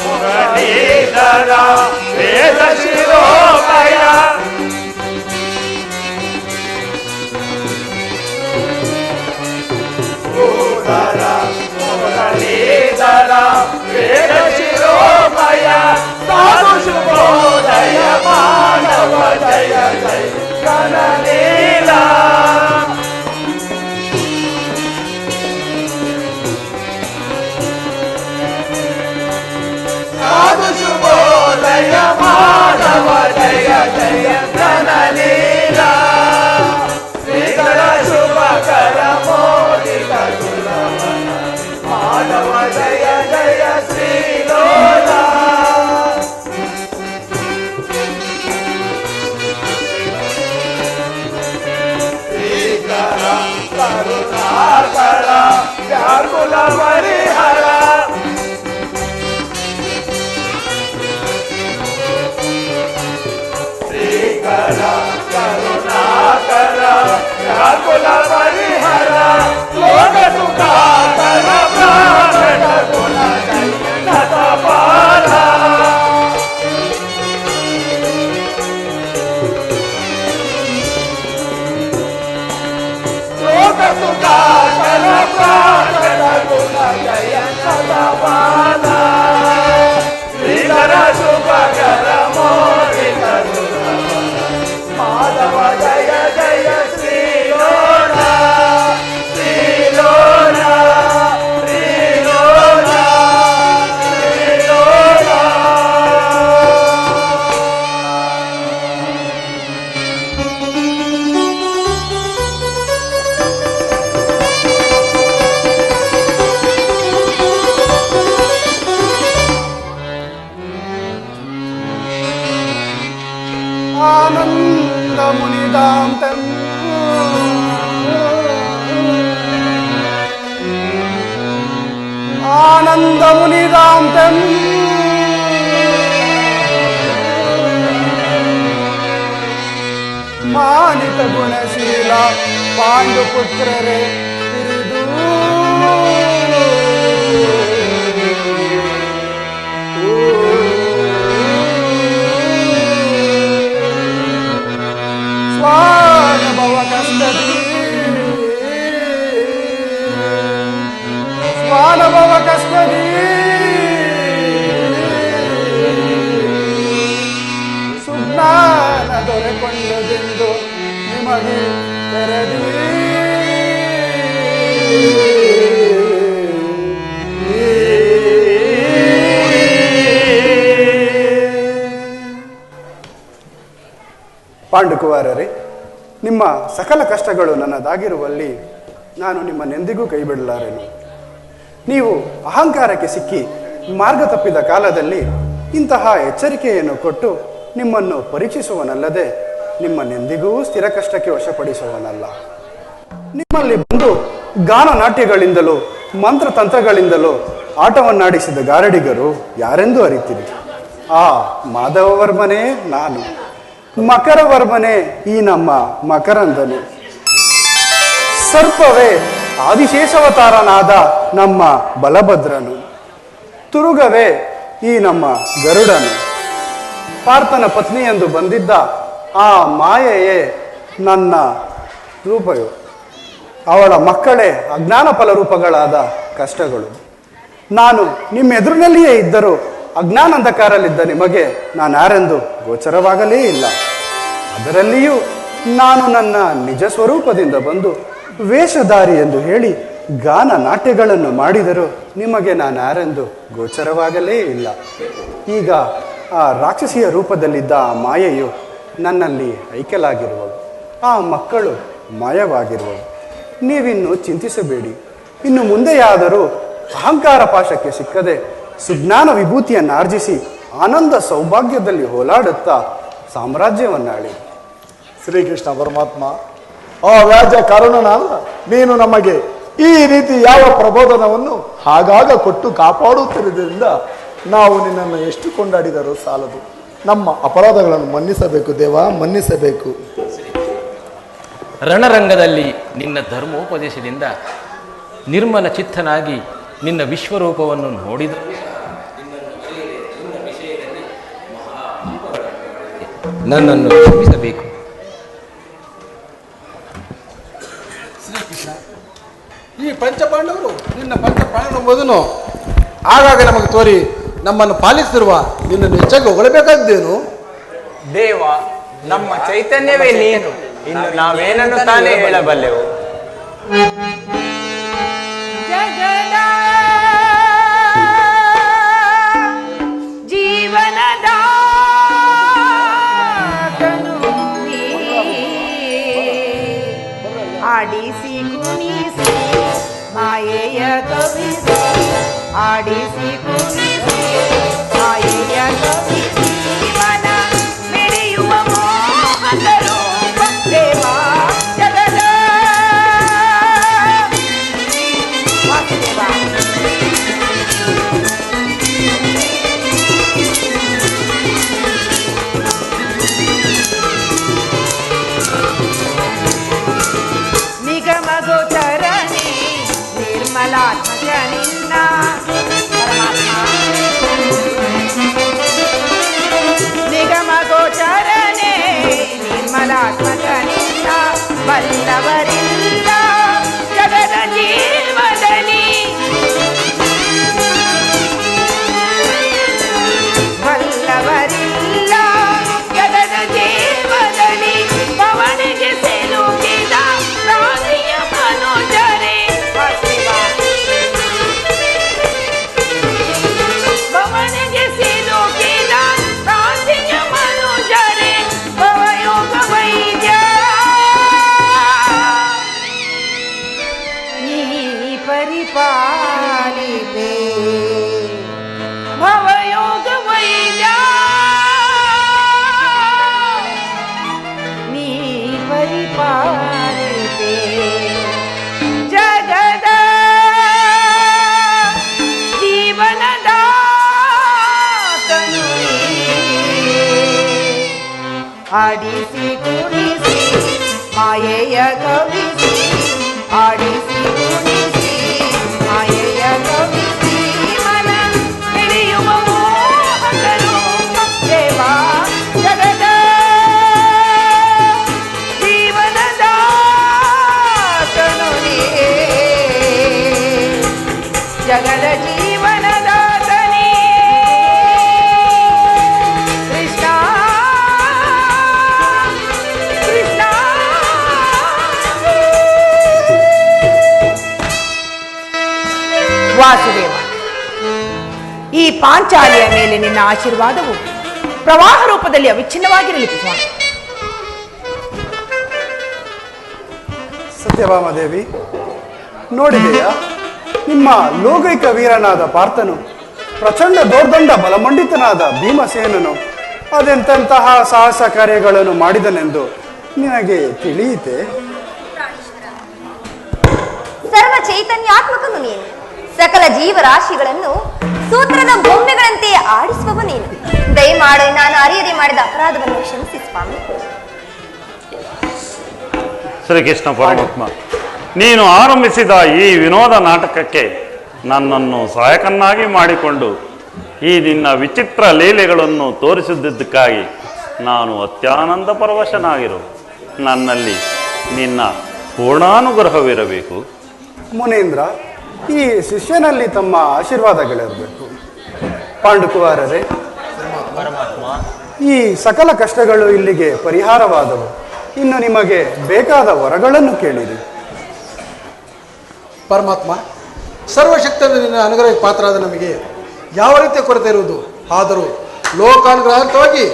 ಮುರಳೀಧರ ವೇದ ಶಿರೋಮಯ ಮುರಳೀಧರ ವೇದ ಶಿರೋಮಯ ಸಾಧು ಶುಭೋದಯ ಮಾನವ ಜಯ ಜಯ ಕನಲೀಲ. ಸಾಧು ಶುಭೋದಯ ಮಾನವ ಜಯ ಜಯ ಕನಲೀಲ. आनन्दमुनिदां तम् आनन्दमुनिदां तम् मानित गुणशील पाण्डुपुत्ररे स्वानुभव कष्टदी ಸುಜ್ಞಾನ ದೊರೆಕೊಂಡದೆಂದು ನಿಮಗೆ ತೆರದಿ ಪಾಂಡುಕುಮಾರರೇ, ನಿಮ್ಮ ಸಕಲ ಕಷ್ಟಗಳು ನನ್ನದಾಗಿರುವಲ್ಲಿ ನಾನು ನಿಮ್ಮನ್ನೆಂದಿಗೂ ಕೈ ಬಿಡಲಾರೆನು. ನೀವು ಅಹಂಕಾರಕ್ಕೆ ಸಿಕ್ಕಿ ಮಾರ್ಗ ತಪ್ಪಿದ ಕಾಲದಲ್ಲಿ ಇಂತಹ ಎಚ್ಚರಿಕೆಯನ್ನು ಕೊಟ್ಟು ನಿಮ್ಮನ್ನು ಪರೀಕ್ಷಿಸುವನಲ್ಲದೆ ನಿಮ್ಮನ್ನೆಂದಿಗೂ ಸ್ಥಿರ ಕಷ್ಟಕ್ಕೆ ವಶಪಡಿಸುವನಲ್ಲ. ನಿಮ್ಮಲ್ಲಿ ಬಂದು ಗಾನ ನಾಟ್ಯಗಳಿಂದಲೂ ಮಂತ್ರತಂತ್ರಗಳಿಂದಲೂ ಆಟವನ್ನಾಡಿಸಿದ ಗಾರಡಿಗರು ಯಾರೆಂದು ಅರಿತೀರಿ? ಆ ಮಾಧವವರ್ಮನೇ ನಾನು, ಮಕರವರ್ಮನೇ ಈ ನಮ್ಮ ಮಕರಂದನು, ಸರ್ಪವೇ ಆದಿಶೇಷವತಾರನಾದ ನಮ್ಮ ಬಲಭದ್ರನು, ತುರುಗವೇ ಈ ನಮ್ಮ ಗರುಡನು, ಪಾರ್ಥನ ಪತ್ನಿಯೆಂದು ಬಂದಿದ್ದ ಆ ಮಾಯೆಯೇ ನನ್ನ ರೂಪವು, ಅವಳ ಮಕ್ಕಳೇ ಅಜ್ಞಾನ ಫಲರೂಪಗಳಾದ ಕಷ್ಟಗಳು. ನಾನು ನಿಮ್ಮೆದುರಿನಲ್ಲಿಯೇ ಇದ್ದರೂ ಅಜ್ಞಾನಂಧಕಾರಲ್ಲಿದ್ದ ನಿಮಗೆ ನಾನು ಯಾರೆಂದು ಗೋಚರವಾಗಲೇ ಇಲ್ಲ. ಅದರಲ್ಲಿಯೂ ನಾನು ನನ್ನ ನಿಜ ಸ್ವರೂಪದಿಂದ ಬಂದು ವೇಷಧಾರಿ ಎಂದು ಹೇಳಿ ಗಾನ ನಾಟ್ಯಗಳನ್ನು ಮಾಡಿದರೂ ನಿಮಗೆ ನಾನು ಯಾರೆಂದು ಗೋಚರವಾಗಲೇ ಇಲ್ಲ. ಈಗ ಆ ರಾಕ್ಷಸಿಯ ರೂಪದಲ್ಲಿದ್ದ ಆ ಮಾಯೆಯು ನನ್ನಲ್ಲಿ ಐಕ್ಯಲಾಗಿರುವವು, ಆ ಮಕ್ಕಳು ಮಾಯವಾಗಿರುವವು. ನೀವಿನ್ನು ಚಿಂತಿಸಬೇಡಿ. ಇನ್ನು ಮುಂದೆಯಾದರೂ ಅಹಂಕಾರ ಪಾಶಕ್ಕೆ ಸಿಕ್ಕದೆ ಸುಜ್ಞಾನ ವಿಭೂತಿಯನ್ನು ಆರ್ಜಿಸಿ ಆನಂದ ಸೌಭಾಗ್ಯದಲ್ಲಿ ಹೋಲಾಡುತ್ತಾ ಸಾಮ್ರಾಜ್ಯವನ್ನಾಳಿ. ಶ್ರೀಕೃಷ್ಣ ಪರಮಾತ್ಮ, ಆ ವ್ಯಾಜ ಕಾರಣನಲ್ಲ ನೀನು ನಮಗೆ ಈ ರೀತಿ ಯಾವ ಪ್ರಬೋಧನವನ್ನು ಆಗಾಗ ಕೊಟ್ಟು ಕಾಪಾಡುತ್ತಿರುವುದರಿಂದ ನಾವು ನಿನ್ನನ್ನು ಎಷ್ಟು ಕೊಂಡಾಡಿದರೂ ಸಾಲದು. ನಮ್ಮ ಅಪರಾಧಗಳನ್ನು ಮನ್ನಿಸಬೇಕು ದೇವ, ಮನ್ನಿಸಬೇಕು. ರಣರಂಗದಲ್ಲಿ ನಿನ್ನ ಧರ್ಮೋಪದೇಶದಿಂದ ನಿರ್ಮಲ ಚಿತ್ತನಾಗಿ ನಿನ್ನ ವಿಶ್ವರೂಪವನ್ನು ನೋಡಿದ ನನ್ನನ್ನು ಕ್ಷಮಿಸಬೇಕು. ಈ ಪಂಚಪಾಂಡವರು ನಿನ್ನ ಪಂಚಪ್ರಾಣವೆಂಬುದನ್ನು ಆಗಾಗ ನಮಗೆ ತೋರಿ ನಮ್ಮನ್ನು ಪಾಲಿಸಿರುವ ನಿನ್ನನ್ನು ಹೆಚ್ಚಾಗಿ ಹೊಗಳಬೇಕಾದ್ದೇನು? ದೇವ, ನಮ್ಮ ಚೈತನ್ಯವೇ ನೀನು, ಇನ್ನು ನಾವೇನನ್ನು ತಾನೇ ಹೇಳಬಲ್ಲೆವು? ಜಗದ ಜೀವನದ ಆಡಿಸಿ ಕುಣಿಸಿ ಮಾಯೆಯ ಕವಿಸಿ, ಆಡಿಸಿ ಕುಣಿಸಿ ಮಾಯೆಯ ಕವಿಸಿ ಮನ ಮೆರೆಯುವ ಮೋಹಕರು ದೇವ ಜಗದ ವಾಸುದೇವ. ನಿರ್ಮಲಾತ್ಮಜ ನಿನ್ನ ಪರಮಾತ್ಮ ನಿಗಮ ಗೋಚರನೆ ನಿರ್ಮಲಾತ್ಮಜ ನಿನ್ನ ಬಲ್ಲವರಿಲ್ಲ ಜಗದ ಜೀವದಲ್ಲಿ ಬಲ್ಲವರಿಲ್ಲ ಜಗದ ಜೀವದಲ್ಲಿ ಪವನಿಗೆ ಸಿಲುಕಿದ ಪ್ರಾಣಿಯ ಮನೋಜರೇ ಪವನಿಗೆ ಸಿಲುಕಿದ ಪ್ರಾಣಿಯ ಮನೋಜರೇ ಭವಯೋಗ ವೈದ್ಯ ನೀ ಪರಿಪಾಲಿಪೆ ಭವಯೋಗ ವೈದ್ಯ ನೀ ಪರಿಪಾಲಿಪೆ ಜಗದ ಜೀವನದಾತನು ಆಡಿಸಿ ಕುಣಿಸಿ ಮಾಯೆಯ ಕವಿಸಿ ಆಡಿಸಿ ಕುಣಿಸಿ ಮಾಯೆಯ ಕವಿಸಿ ಮನ ಹಿಡಿಯುವ ಮೋಹಕರು ದೇವ ಜಗದ ಜೀವನದಾತನು ನೀ ಜಗದ ಜೀವನದಾತನೇ ಕೃಷ್ಣ ಕೃಷ್ಣ ವಾಸುದೇವ, ಈ ಪಾಂಚಾಲಿಯ ಮೇಲೆ ನಿನ್ನ ಆಶೀರ್ವಾದವು ಪ್ರವಾಹ ರೂಪದಲ್ಲಿ ಅವಿಚ್ಛಿನ್ನವಾಗಿರಲಿ ಸ್ವಾಮಿ. ಸತ್ಯಭಾಮಾದೇವಿ, ನೋಡಿದೆಯಾ ನಿಮ್ಮ ಲೋಕೈಕ ವೀರನಾದ ಪಾರ್ಥನು ಪ್ರಚಂಡ ದೋರ್ದಂಡ ಬಲಮಂಡಿತನಾದ ಭೀಮಸೇನನು ಅದೆಂತಹ ಸಾಹಸ ಕಾರ್ಯಗಳನ್ನು ಮಾಡಿದನೆಂದು ನಿನಗೆ ತಿಳಿಯಿತೆ? ಸರ್ವ ಚೈತನ್ಯಾತ್ಮಕನು ನೀನು, ಸಕಲ ಜೀವರಾಶಿಗಳನ್ನು ಸೂತ್ರದ ಬೊಮ್ಮೆಗಳಂತೆ ಆಡಿಸುವವ ನೀನು. ದಯಮಾಡು ನಾನು ಅರಿಯದೆ ಮಾಡಿದ ಅಪರಾಧವನ್ನು ಕ್ಷಮಿಸಿ ಸ್ವಾಮಿ. ಶ್ರೀಕೃಷ್ಣ ಪರಮಾತ್ಮ, ನೀನು ಆರಂಭಿಸಿದ ಈ ವಿನೋದ ನಾಟಕಕ್ಕೆ ನನ್ನನ್ನು ಸಹಾಯಕನ್ನಾಗಿ ಮಾಡಿಕೊಂಡು ಈ ನಿನ್ನ ವಿಚಿತ್ರ ಲೀಲೆಗಳನ್ನು ತೋರಿಸಿದ್ದಕ್ಕಾಗಿ ನಾನು ಅತ್ಯಾನಂದ ಪರವಶನಾಗಿರು. ನನ್ನಲ್ಲಿ ನಿನ್ನ ಪೂರ್ಣಾನುಗ್ರಹವಿರಬೇಕು. ಮುನೀಂದ್ರ, ಈ ಶಿಷ್ಯನಲ್ಲಿ ತಮ್ಮ ಆಶೀರ್ವಾದಗಳಿರಬೇಕು. ಪಾಂಡುಕುಮಾರರೇ, ಈ ಸಕಲ ಕಷ್ಟಗಳು ಇಲ್ಲಿಗೆ ಪರಿಹಾರವಾದವು. ಇನ್ನು ನಿಮಗೆ ಬೇಕಾದ ವರಗಳನ್ನು ಕೇಳಿರಿ. ಪರಮಾತ್ಮ, ಸರ್ವಶಕ್ತನ ನಿನ್ನ ಅನುಗ್ರಹಕ್ಕೆ ಪಾತ್ರರಾದ ನಮಗೆ ಯಾವ ರೀತಿಯ ಕೊರತೆ ಇರುವುದು? ಆದರೂ ಲೋಕಾನುಗ್ರಹವಾಗಿ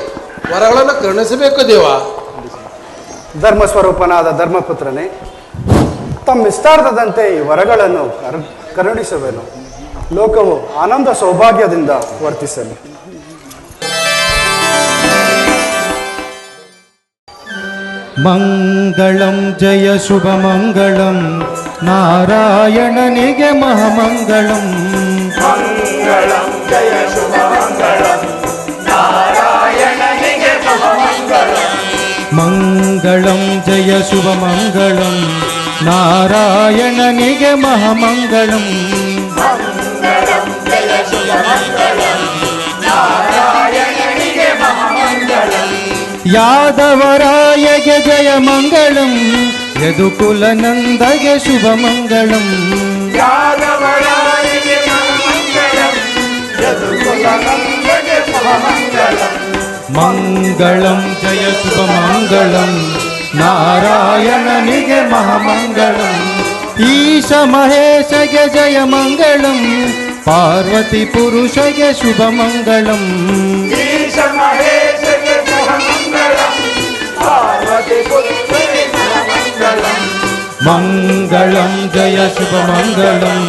ವರಗಳನ್ನು ಕರುಣಿಸಬೇಕು ದೇವ. ಧರ್ಮಸ್ವರೂಪನಾದ ಧರ್ಮಪುತ್ರನೇ, ತಮ್ಮ ಇಷ್ಟಾರ್ಥದಂತೆ ಈ ವರಗಳನ್ನು ಕರುಣಿಸುವೆನು. ಲೋಕವು ಆನಂದ ಸೌಭಾಗ್ಯದಿಂದ ವರ್ತಿಸಲಿ. ಮಂಗಳಂ ಜಯ ಶುಭ ಮಂಗಳಂ ನಾರಾಯಣನಿಗೆ ಮಹಾಮಂಗಳಂ. ಮಂಗಳಂ ಜಯ ಶುಭ ಮಂಗಳಂ ನಾರಾಯಣನಿಗೆ ಮಹಾಮಂಗಳಂ. ಮಂಗಳಂ ಜಯ ಶುಭ ಮಂಗಳಂ ನಾರಾಯಣನಿಗೆ ಮಹಾಮಂಗಳಂ. ಮಂಗಳಂ ಜಯ ಶುಭ ಮಂಗಳಂ ನಾರಾಯಣನಿಗೆ ಮಹಾಮಂಗಳಂ. ಯಾದವರಾಯಗೆ ಜಯ ಮಂಗಳಂ ಯದುಕುಲ ನಂದಗೆ ಶುಭ ಮಂಗಳಂ. ಯಾದವರಾಯಗೆ ಮಹಾಮಂಗಳಂ ಯದುಕುಲ ನಂದಗೆ ಮಹಾಮಂಗಳಂ. ಮಂಗಳಂ ಜಯ ಶುಭ ಮಂಗಳಂ ನಾರಾಯಣನಿಗೆ ಮಹಾಮಂಗಳಂ. ಈಶ ಮಹೇಶಗೆ ಜಯ ಮಂಗಳಂ ಪಾರ್ವತಿ ಪುರುಷಗೆ ಶುಭ ಮಂಗಳಂ. ಈಶ ಮಹೇಶಗೆ ಮಹಾಮಂಗಳಂ ಪಾರ್ವತಿ ಪುರುಷಗೆ ಮಹಾಮಂಗಳಂ. ಮಂಗಳಂ ಜಯ ಶುಭ ಮಂಗಳಂ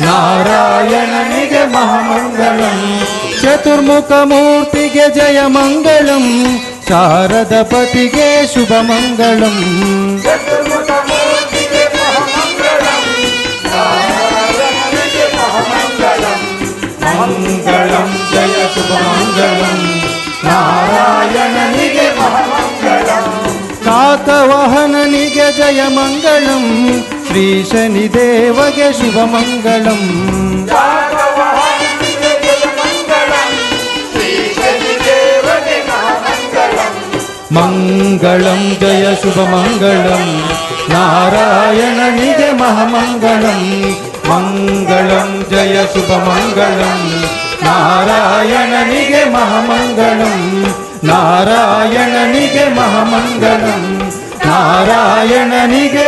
ನಾರಾಯಣನಿಗೆ ಮಹಾಮಂಗಳಂ. ಚತುರ್ಮುಖ ಮೂರ್ತಿಗೆ ಜಯ ಮಂಗಳಂ ಶಾರದಪತಿಗೆ ಶುಭ ಮಂಗಳಂ. ಚತುರ್ಮುಖ ಮೂರ್ತಿಗೆ ಮಹಾಮಂಗಳಂ ನಾರಾಯಣನಿಗೆ ಮಹಾಮಂಗಳಂ. ಮಂಗಳಂ ಜಯ ಶುಭ ಮಂಗಳಂ ನಾರಾಯಣನಿಗೆ ಮಹಾಮಂಗಳಂ. ಕಾಕವಾಹನನಿಗೆ ಜಯ ಮಂಗಳಂ ಶ್ರೀ ಶನಿದೇವಗೆ ಶುಭ ಮಂಗಳಂ ಮಂಗಳಂ ಜಯ ಶುಭ ಮಂಗಳಂ ನಾರಾಯಣನಿಗೆ ಮಹಾಮಂಗಳಂ ಮಂಗಳಂ ಜಯ ಶುಭ ಮಂಗಳಂ ನಾರಾಯಣನಿಗೆ ಮಹಾಮಂಗಳಂ ನಾರಾಯಣನಿಗೆ ಮಹಾಮಂಗಳಂ ನಾರಾಯಣನಿಗೆ